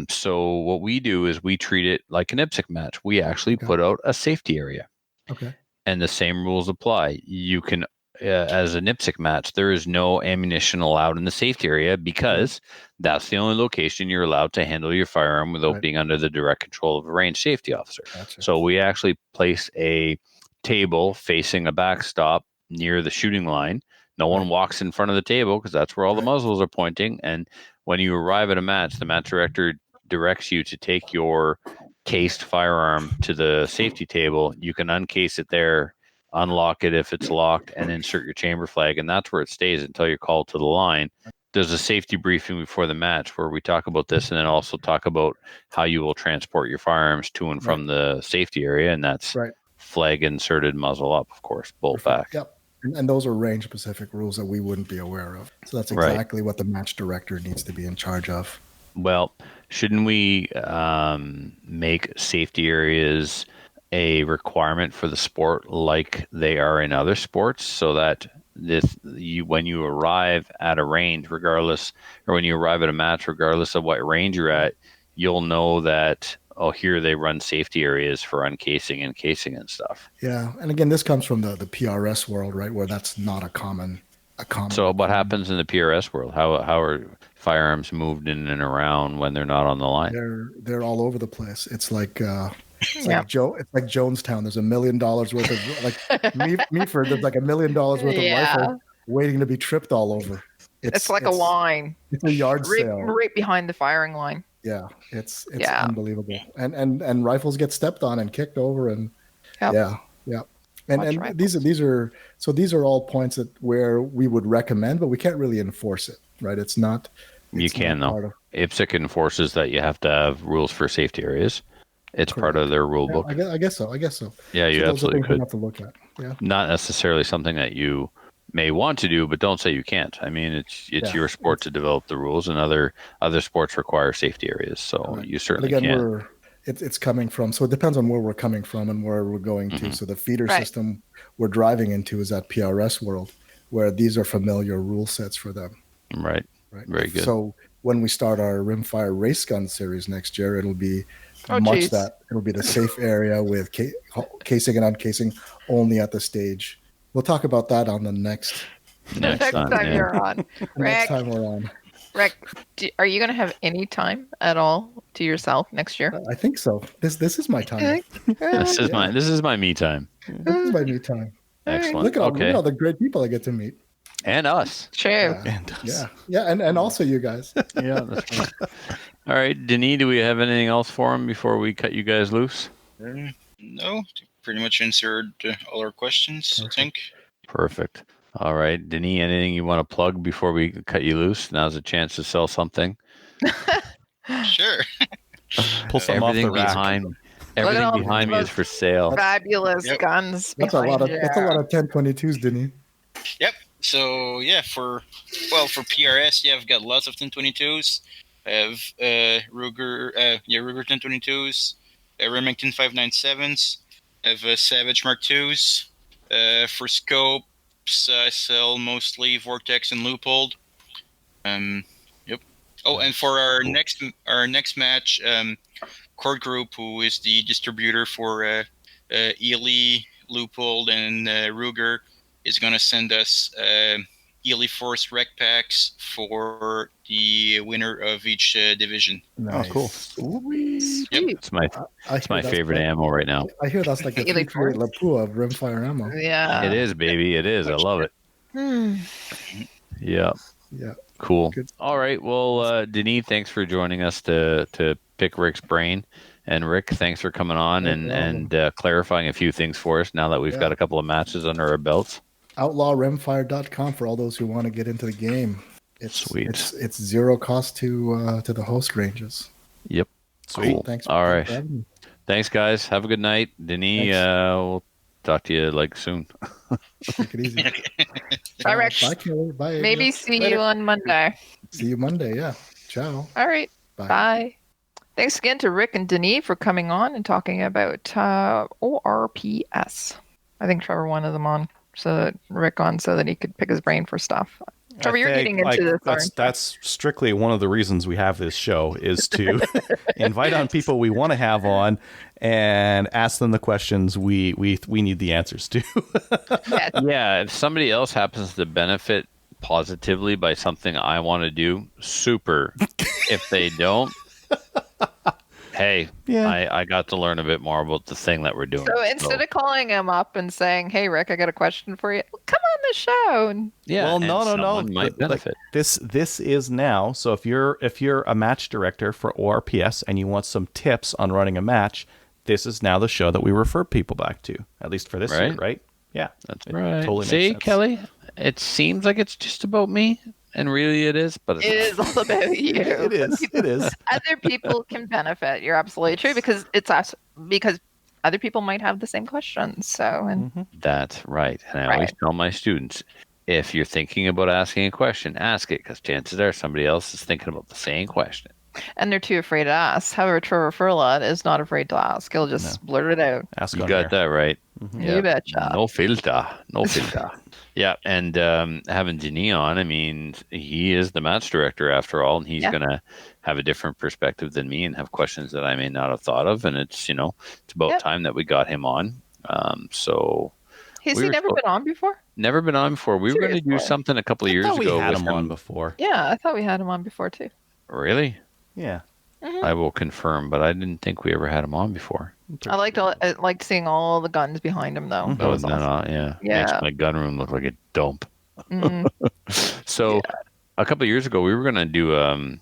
So what we do is we treat it like an IPSC match. We actually put out a safety area. Okay. And the same rules apply. You can, as an IPSC match, there is no ammunition allowed in the safety area because that's the only location you're allowed to handle your firearm without being under the direct control of a range safety officer. Gotcha. So we actually place a table facing a backstop near the shooting line. No one walks in front of the table because that's where all the muzzles are pointing. And when you arrive at a match, the match director directs you to take your cased firearm to the safety table. You can uncase it there, unlock it if it's locked, and insert your chamber flag, and that's where it stays until you're called to the line. There's a safety briefing before the match where we talk about this, and then also talk about how you will transport your firearms to and from the safety area, and that's flag inserted, muzzle up, of course, bolt back. Yep. And those are range-specific rules that we wouldn't be aware of. So that's exactly what the match director needs to be in charge of. Well, shouldn't we make safety areas a requirement for the sport like they are in other sports, so that when you arrive at a range, regardless, or when you arrive at a match, regardless of what range you're at, you'll know that, oh, here they run safety areas for uncasing and casing and stuff. Yeah, and again, this comes from the PRS world, right, where that's not a common. So what happens in the PRS world? How are firearms moved in and around when they're not on the line? They're all over the place. It's like like Jonestown. There's $1 million worth of like Meaford. There's like $1 million worth of rifle waiting to be tripped all over. It's like a line. It's a yard sale right behind the firing line. Yeah, it's unbelievable. And rifles get stepped on and kicked over and yeah. And these are all points where we would recommend, but we can't really enforce it, right? It's not. You can though. IPSC enforces that you have to have rules for safety areas. It's part of their rule book. I guess so. Yeah, you absolutely could. Have to look at. Yeah. Not necessarily something that you may want to do, but don't say you can't. I mean, it's your sport to develop the rules, and other sports require safety areas, so you certainly can. It's coming from, so it depends on where we're coming from and where we're going to. So the feeder system we're driving into is that PRS world, where these are familiar rule sets for them. Right. Very good. So when we start our Rimfire Race Gun series next year, it'll be it'll be the safe area with casing and uncasing only at the stage. We'll talk about that on the next time you're on. Next time we're on. Rick, are you going to have any time at all to yourself next year? I think so. This is my time. This is my me time. This is my me time. Excellent. Look at all the great people I get to meet. And us. True. And us. Yeah, and also you guys. Yeah, that's right. All right, Denis, do we have anything else for him before we cut you guys loose? No, pretty much answered all our questions, I think. Perfect. All right, Denis, anything you want to plug before we cut you loose? Now's a chance to sell something. Sure. Pull something off the rack. Everything behind me is for sale. Fabulous guns. That's a lot of 1022s, Denis. Yep. So yeah, for PRS, I've got lots of 1022s. I have Ruger 1022s, Remington 597s. I have Savage Mark IIs. For scopes, I sell mostly Vortex and Leupold. Yep. Oh, and for our next match, Cord Group, who is the distributor for Ely, Leupold, and Ruger, is going to send us Ely Force rec packs for the winner of each division. Nice. Oh, cool. Sweet. Yep. It's my favorite ammo right now. I hear that's like the Lapua of Rimfire ammo. Yeah. It is, baby. It is. I love it. Yeah. Yeah. Cool. Good. All right. Well, Denis, thanks for joining us to pick Rick's brain. And Rick, thanks for coming on and clarifying a few things for us now that we've got a couple of matches under our belts. OutlawRimfire.com for all those who want to get into the game. It's sweet. It's zero cost to the host ranges. Yep. Sweet. Cool. Thanks. All right. Thanks, guys. Have a good night. Denis, we'll talk to you soon. Take it easy. Bye, Rick. Bye, Kelly. Bye. Maybe see you on Monday. See you Monday. Yeah. Ciao. All right. Bye. Thanks again to Rick and Denis for coming on and talking about ORPS. I think Trevor wanted them on, Rick on, so that he could pick his brain for stuff. Trevor, you're getting into this. That's strictly one of the reasons we have this show, is to invite on people we want to have on and ask them the questions we need the answers to. Yeah, if somebody else happens to benefit positively by something I want to do, super. If they don't, hey, I got to learn a bit more about the thing that we're doing. So instead of calling him up and saying, "Hey, Rick, I got a question for you," come on the show. Well, no. Might benefit. This is now. So if you're a match director for ORPS and you want some tips on running a match, this is now the show that we refer people back to. At least for this year, right? Yeah, that's right. Totally See, makes sense. Kelly, it seems like it's just about me. And really it is, but it is all about you. It is. Other people can benefit. You're absolutely true, because because other people might have the same questions. So That's right. And I always tell my students, if you're thinking about asking a question, ask it, because chances are somebody else is thinking about the same question. And they're too afraid to ask. However, Trevor Furlot is not afraid to ask. He'll just blurt it out. Ask you got that right. You betcha. No filter. Yeah, and having Denis on, I mean, he is the match director after all, and he's going to have a different perspective than me and have questions that I may not have thought of, and it's about time that we got him on. So has he never been on before? Never been on before. We were going to do something a couple of years ago. We had him on before. Yeah, I thought we had him on before too. Really? Yeah. I will confirm, but I didn't think we ever had him on before. I liked seeing all the guns behind him, though. That was awesome. Makes my gun room look like a dump. So a couple of years ago, we were going to do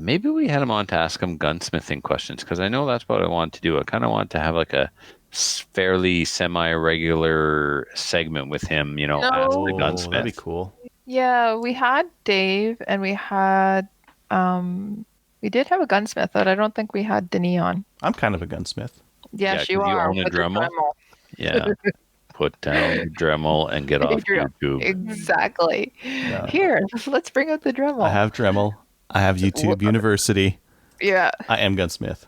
maybe we had him on to ask him gunsmithing questions, because I know that's what I wanted to do. I kind of want to have like a fairly semi-regular segment with him, ask the gunsmith. That'd be cool. Yeah, we had Dave, and we had we did have a gunsmith, but I don't think we had Denis on. I'm kind of a gunsmith. Yes, you are. You own a Dremel. Yeah. Put down the Dremel and get off YouTube. Exactly. Yeah. Here, let's bring out the Dremel. I have Dremel. I have YouTube University. Yeah. I am gunsmith.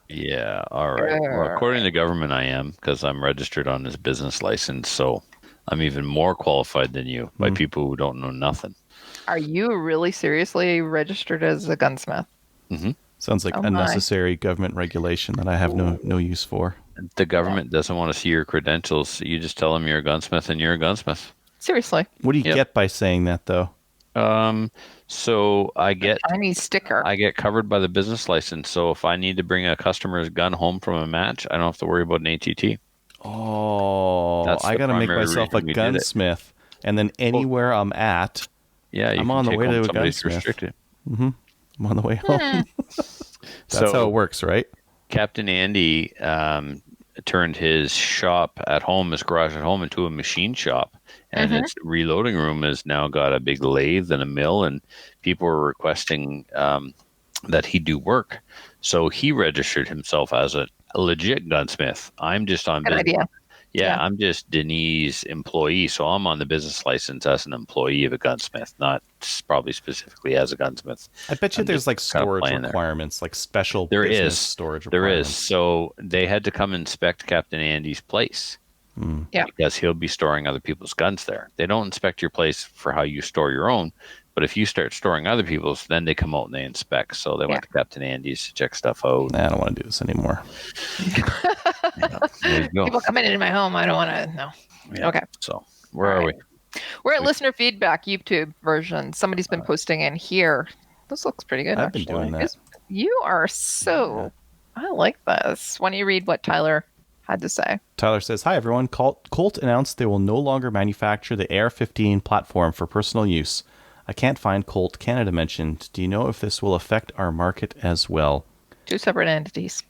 Yeah. All right. Well, according to the government, I am, because I'm registered on this business license. So I'm even more qualified than you by people who don't know nothing. Are you really seriously registered as a gunsmith? Mm-hmm. Sounds like unnecessary government regulation that I have no use for. The government doesn't want to see your credentials. You just tell them you're a gunsmith and you're a gunsmith. Seriously. What do you get by saying that, though? So I get a tiny sticker. I get covered by the business license. So if I need to bring a customer's gun home from a match, I don't have to worry about an ATT. Oh, I got to make myself a gunsmith, and then anywhere I'm at, I'm on the way to a gunsmith. I'm on the way home. That's how it works, right? Captain Andy turned his shop at home, his garage at home, into a machine shop. And its reloading room has now got a big lathe and a mill, and people were requesting that he do work. So he registered himself as a legit gunsmith. I'm just on business. Idea. Yeah, I'm just Denis' employee, so I'm on the business license as an employee of a gunsmith, not probably specifically as a gunsmith. I bet you there's like storage requirements, like special business storage There requirements. is. So they had to come inspect Captain Andy's place. Yeah, because he'll be storing other people's guns there. They don't inspect your place for how you store your own, but if you start storing other people's, then they come out and they inspect. So they went to Captain Andy's to check stuff out. I don't want to do this anymore. There you go. People coming into my home, I don't want to know. Yeah. Okay. So where are we? We're at listener feedback YouTube version. Somebody's been posting in here. This looks pretty good. I've been doing that. You are so. I like this. Why don't you read what Tyler had to say? Tyler says, "Hi everyone. Colt announced they will no longer manufacture the AR-15 platform for personal use. I can't find Colt Canada mentioned. Do you know if this will affect our market as well?" Two separate entities.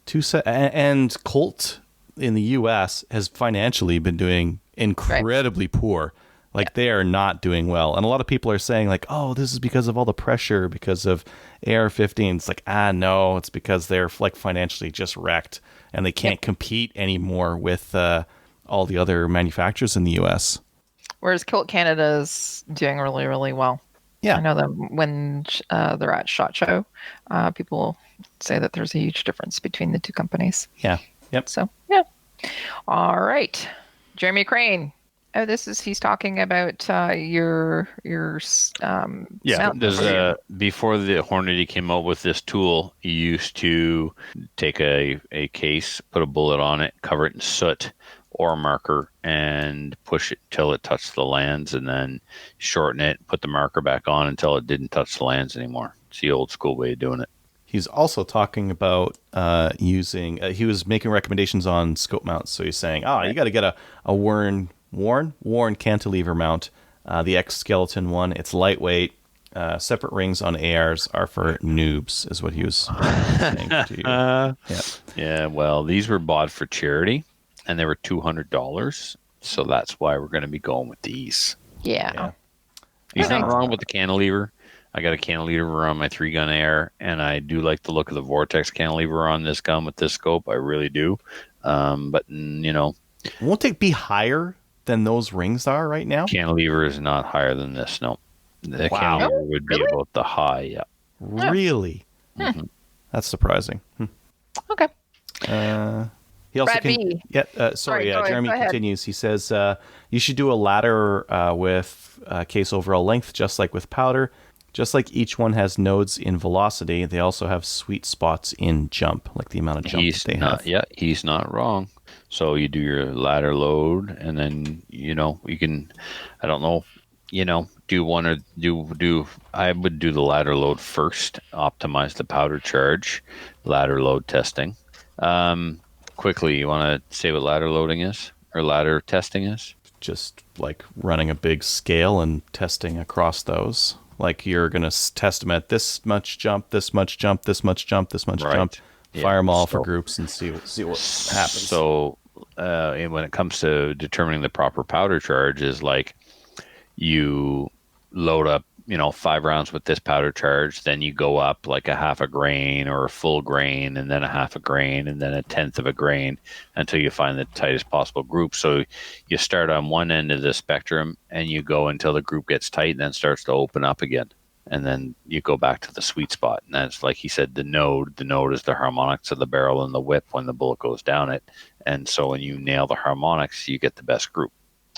And Colt in the U.S. has financially been doing incredibly poor. Like they are not doing well. And a lot of people are saying like, oh, this is because of all the pressure because of AR-15. It's like, no, it's because they're like financially just wrecked and they can't compete anymore with all the other manufacturers in the U.S. Whereas Colt Canada is doing really, really well. Yeah. I know that when they're at SHOT Show, people say that there's a huge difference between the two companies. Yeah. Yep. So, yeah. All right. Jeremy Crane. Oh, he's talking about your There's before the Hornady came out with this tool, you used to take a case, put a bullet on it, cover it in soot or marker, and push it until it touched the lands, and then shorten it, put the marker back on until it didn't touch the lands anymore. It's the old school way of doing it. He's also talking about using. He was making recommendations on scope mounts. So he's saying, you got to get a Warren cantilever mount, the X Skeleton one. It's lightweight. Separate rings on ARs are for noobs, is what he was saying to you. Yeah. Well, these were bought for charity, and they were $200. So that's why we're going to be going with these. Yeah. He's not wrong with the cantilever. I got a cantilever on my 3-gun AR, and I do like the look of the Vortex cantilever on this gun with this scope. I really do. But, won't it be higher than those rings are right now? Cantilever is not higher than this, no. The cantilever would be about the high, yeah. Really? Mm-hmm. That's surprising. Okay. He also Brad B. Jeremy continues. He says, you should do a ladder with case overall length, just like with powder. Just like each one has nodes in velocity, they also have sweet spots in jump, like the amount of jump they have. Yeah, he's not wrong. So you do your ladder load, and then, you can, I don't know, do one or do, I would do the ladder load first, optimize the powder charge, ladder load testing. Quickly, you want to say what ladder loading is, or ladder testing is? Just like running a big scale and testing across those. Like you're going to test them at this much jump, this much jump, this much jump, this much jump. Fire them all for groups and see what happens. So and when it comes to determining the proper powder charge, is like you load up, 5 rounds with this powder charge, then you go up like a half a grain or a full grain, and then a half a grain, and then a tenth of a grain until you find the tightest possible group. So you start on one end of the spectrum and you go until the group gets tight and then starts to open up again. And then you go back to the sweet spot. And that's, like he said, the node. The node is the harmonics of the barrel and the whip when the bullet goes down it. And so when you nail the harmonics, you get the best group.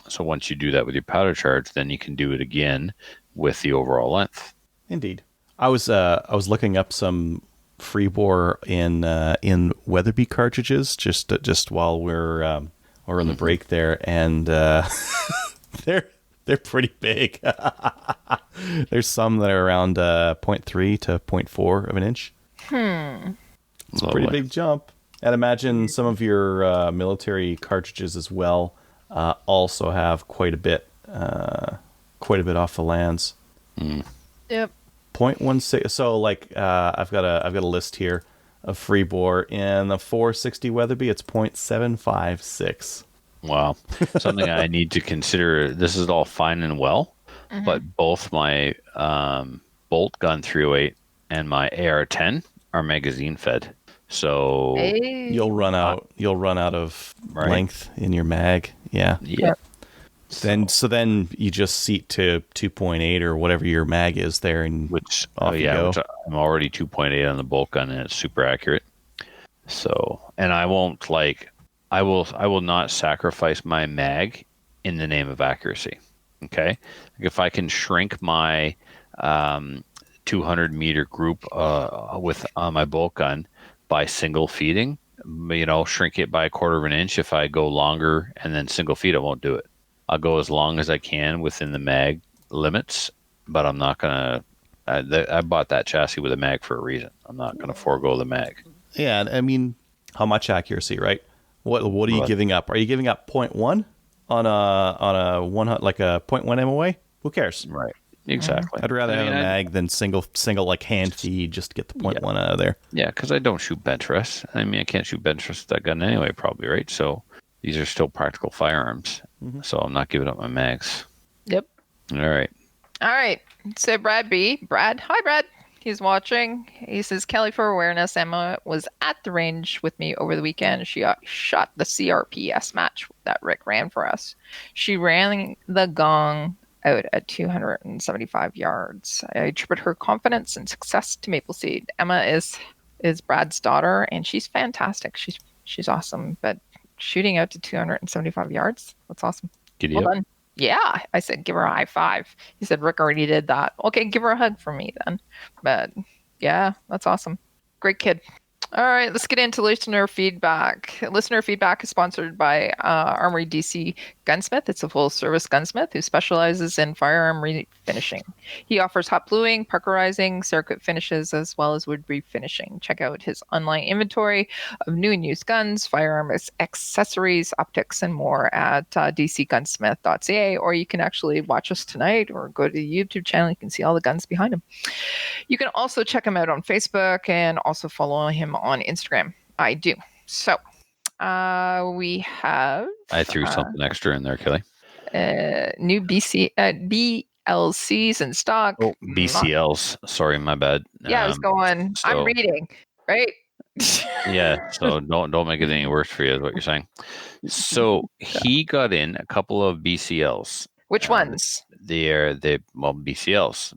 So once you do that with your powder charge, then you can do it again with the overall length. Indeed. I was looking up some free bore in Weatherby cartridges just while we're in the break there, and they're pretty big. There's some that are around 0.3 to 0.4 of an inch. It's a pretty big jump. I'd imagine some of your military cartridges as well also have quite a bit off the lands. Yep. 0.16. So like I've got a list here of free bore. In the 460 Weatherby, it's 0.756. Wow. Something I need to consider. This is all fine and well, but both my bolt gun 308 and my AR-10 are magazine fed. So you'll run out of length in your mag. Yeah. Then you just seat to 2.8 or whatever your mag is there, and which you go. Which I'm already 2.8 on the bolt gun, and it's super accurate. So, and I won't I will not sacrifice my mag in the name of accuracy. Okay, if I can shrink my 200 meter group with my bolt gun by single feeding, shrink it by 1/4 of an inch. If I go longer and then single feed, I won't do it. I'll go as long as I can within the mag limits, but I'm not gonna. I bought that chassis with a mag for a reason. I'm not gonna forego the mag. Yeah, I mean, how much accuracy, right? What are you giving up? Are you giving up 0.1 on a 100, like a 0.1 MOA? Who cares? Right. Exactly. I'd rather have a mag than single like hand feed just to get the 0.1 out of there. Yeah, because I don't shoot bench rest. I mean, I can't shoot bench rest with that gun anyway, probably, right? So these are still practical firearms. So I'm not giving up my mags. Yep. All right. So Brad B. Hi, Brad. He's watching. He says, Kelly, for awareness, Emma was at the range with me over the weekend. She shot the CRPS match that Rick ran for us. She rang the gong out at 275 yards. I attribute her confidence and success to Maple Seed. Emma is Brad's daughter, and she's fantastic. She's awesome, but shooting out to 275 yards, that's awesome. Giddy Well up. done. Yeah, I said give her a high five. He said Rick already did that. Okay, give her a hug from me then. But yeah, that's awesome. Great kid. All right, let's get into listener feedback. Listener feedback is sponsored by Armory DC Gunsmith. It's a full-service gunsmith who specializes in firearm refinishing. He offers hot bluing, parkerizing, Cerakote finishes, as well as wood refinishing. Check out his online inventory of new and used guns, firearm accessories, optics, and more at dcgunsmith.ca, or you can actually watch us tonight or go to the YouTube channel. You can see all the guns behind him. You can also check him out on Facebook and also follow him on Instagram. I do. So we have... I threw something extra in there, Kelly. New BLCs in stock. Oh, BCLs. Sorry, my bad. Yeah, I was going. I'm reading, right? Yeah, so don't make it any worse for you, is what you're saying. So he got in a couple of BCLs. Which ones? BCLs,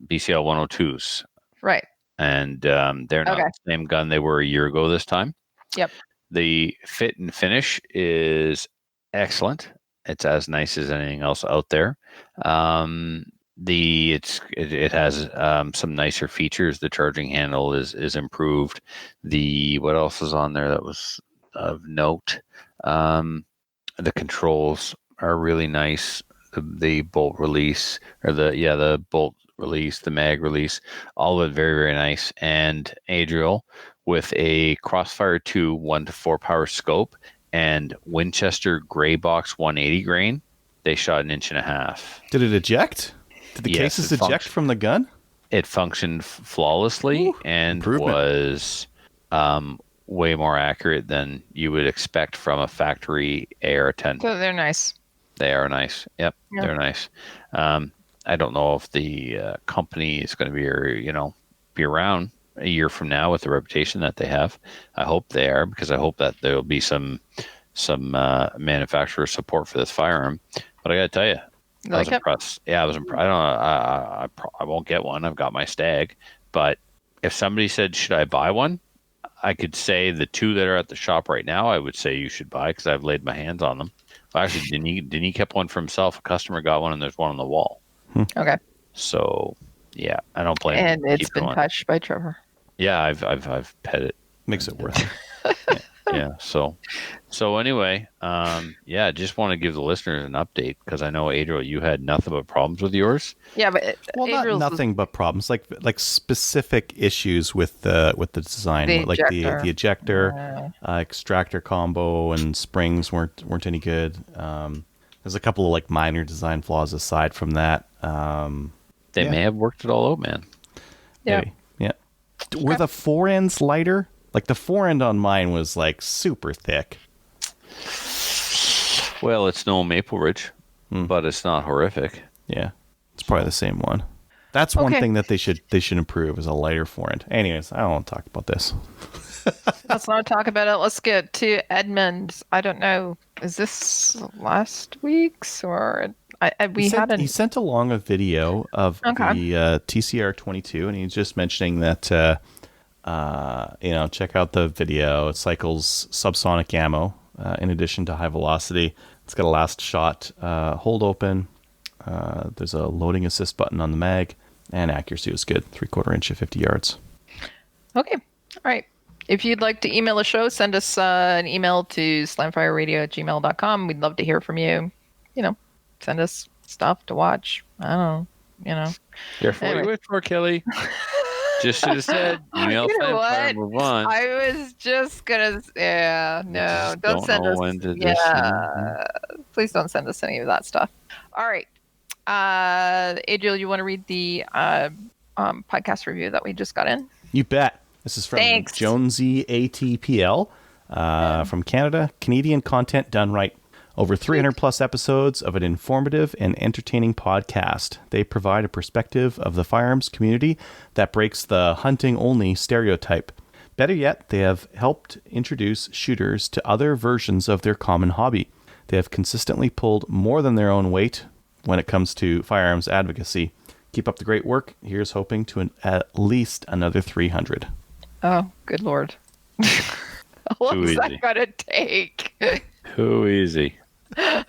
BCL 102s. Right. And they're not the same gun they were a year ago this time. Yep. The fit and finish is excellent. It's as nice as anything else out there. It has some nicer features. The charging handle is improved. What else is on there that was of note? The controls are really nice. The bolt release the bolt release, the mag release, all of it very, very nice. And Adriel with a Crossfire 2 1-4 power scope and Winchester Gray Box 180 grain, they shot 1.5 inches. Did it eject? Did the cases eject from the gun? It functioned flawlessly and was way more accurate than you would expect from a factory AR-10. So they're nice. They are nice. Yep, yeah. They're nice. I don't know if the company is going to be around a year from now with the reputation that they have. I hope they are, because I hope that there will be some manufacturer support for this firearm. But I got to tell you, I was impressed. Yeah, I was impressed. I won't get one. I've got my Stag. But if somebody said, should I buy one? I could say the two that are at the shop right now, I would say you should buy, because I've laid my hands on them. Actually, Denis kept one for himself. A customer got one, and there's one on the wall. Okay. So, yeah, I don't blame him. And it's been touched by Trevor. Yeah, I've pet it. Makes it worth it. Yeah. So anyway, just want to give the listeners an update, because I know, Adriel, you had nothing but problems with yours. Yeah, but not nothing but problems, like specific issues with the design, like the ejector, extractor combo, and springs weren't any good. There's a couple of like minor design flaws aside from that. They may have worked it all out, man. Yeah. Maybe. Yeah. Were the fore ends lighter? Like the fore end on mine was like super thick. Well, it's no Maple Ridge, but it's not horrific. Yeah. It's probably the same one. That's one thing that they should improve, is a lighter fore end. Anyways, I don't want to talk about this. Let's not talk about it. Let's get to Edmund. I don't know. Is this last week's or he sent along a video of the TCR 22, and he's just mentioning that check out the video. It cycles subsonic ammo in addition to high velocity. It's got a last shot hold open. There's a loading assist button on the mag, and accuracy was good, 3/4 inch at 50 yards. Okay, all right. If you'd like to email the show, send us an email to slamfireradio@gmail.com. We'd love to hear from you. Send us stuff to watch. I don't know, Careful what you wish for, Kelly. Just should have said email Slamfire, move on. I was just gonna. Yeah, no, don't send us. Please don't send us any of that stuff. All right, Adriel, you want to read the podcast review that we just got in? You bet. This is from Jonesy ATPL from Canada. Canadian content done right. Over 300 plus episodes of an informative and entertaining podcast. They provide a perspective of the firearms community that breaks the hunting-only stereotype. Better yet, they have helped introduce shooters to other versions of their common hobby. They have consistently pulled more than their own weight when it comes to firearms advocacy. Keep up the great work. Here's hoping to at least another 300. Oh, good Lord. What's that going to take? Too easy. Yeah.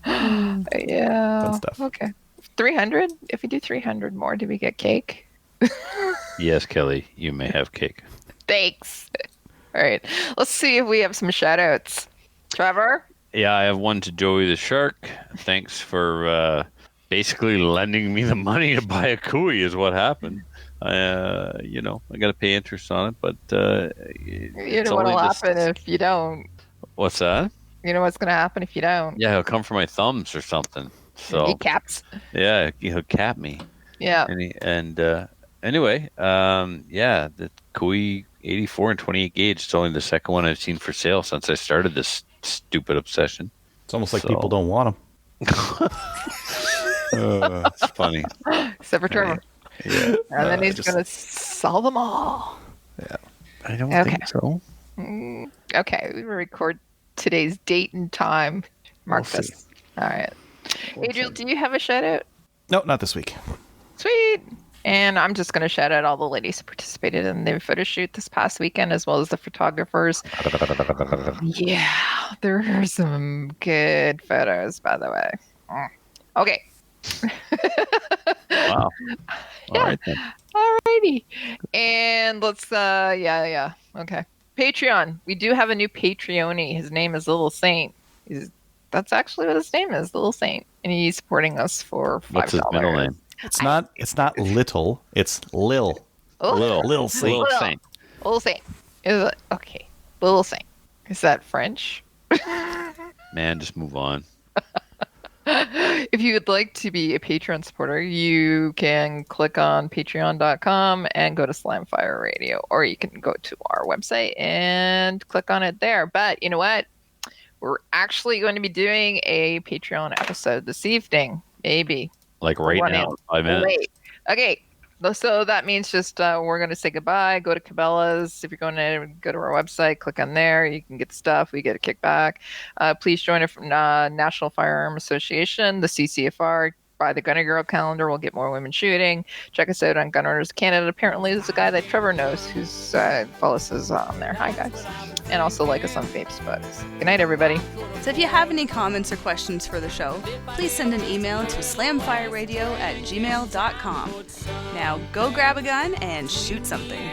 Fun stuff. Okay. 300? If we do 300 more, do we get cake? Yes, Kelly, you may have cake. Thanks. All right. Let's see if we have some shout outs. Trevor? Yeah, I have one to Joey the Shark. Thanks for basically lending me the money to buy a Kui is what happened. I got to pay interest on it, but you know what'll happen if you don't. What's that? You know what's going to happen if you don't. Yeah, he'll come for my thumbs or something. So he caps. Yeah, he'll cap me. Yeah. Anyway, the Kui 84 and 28 gauge. It's only the second one I've seen for sale since I started this stupid obsession. It's almost like people don't want them. It's funny. Except for Trevor. Yeah. And then he's going to sell them all. Yeah. I don't think so. Okay, we will record today's date and time. Mark this. All right. Adriel, do you have a shout out? No, not this week. Sweet. And I'm just going to shout out all the ladies who participated in the photo shoot this past weekend, as well as the photographers. Yeah, there are some good photos, by the way. Okay. Wow. Yeah. All right, then. Alrighty. And let's, okay. Patreon. We do have a new Patreon-y. His name is Little Saint. That's actually what his name is, Little Saint. And he's supporting us for $5. What's his middle name? It's not little. It's Lil. Oh. Little Saint. Little Saint. Little Saint. Is it? Okay. Little Saint. Is that French? Man, just move on. If you would like to be a Patreon supporter, you can click on patreon.com and go to Slamfire Radio, or you can go to our website and click on it there. But you know what? We're actually going to be doing a Patreon episode this evening, maybe. Like right now, 5 minutes. Wait. Okay. So that means just we're going to say goodbye. Go to Cabela's. If you're going to go to our website, click on there. You can get stuff. We get a kickback. Please join our National Firearm Association, the CCFR. Buy the Gunner Girl calendar. We'll get more women shooting. Check us out on Gun Owners Canada. Apparently, there's a guy that Trevor knows who's follows us on there. Hi, guys. And also like us on Facebook. Good night, everybody. So if you have any comments or questions for the show, please send an email to slamfireradio@gmail.com. Now go grab a gun and shoot something.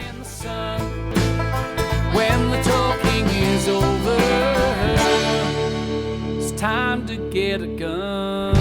When the talking is over, it's time to get a gun.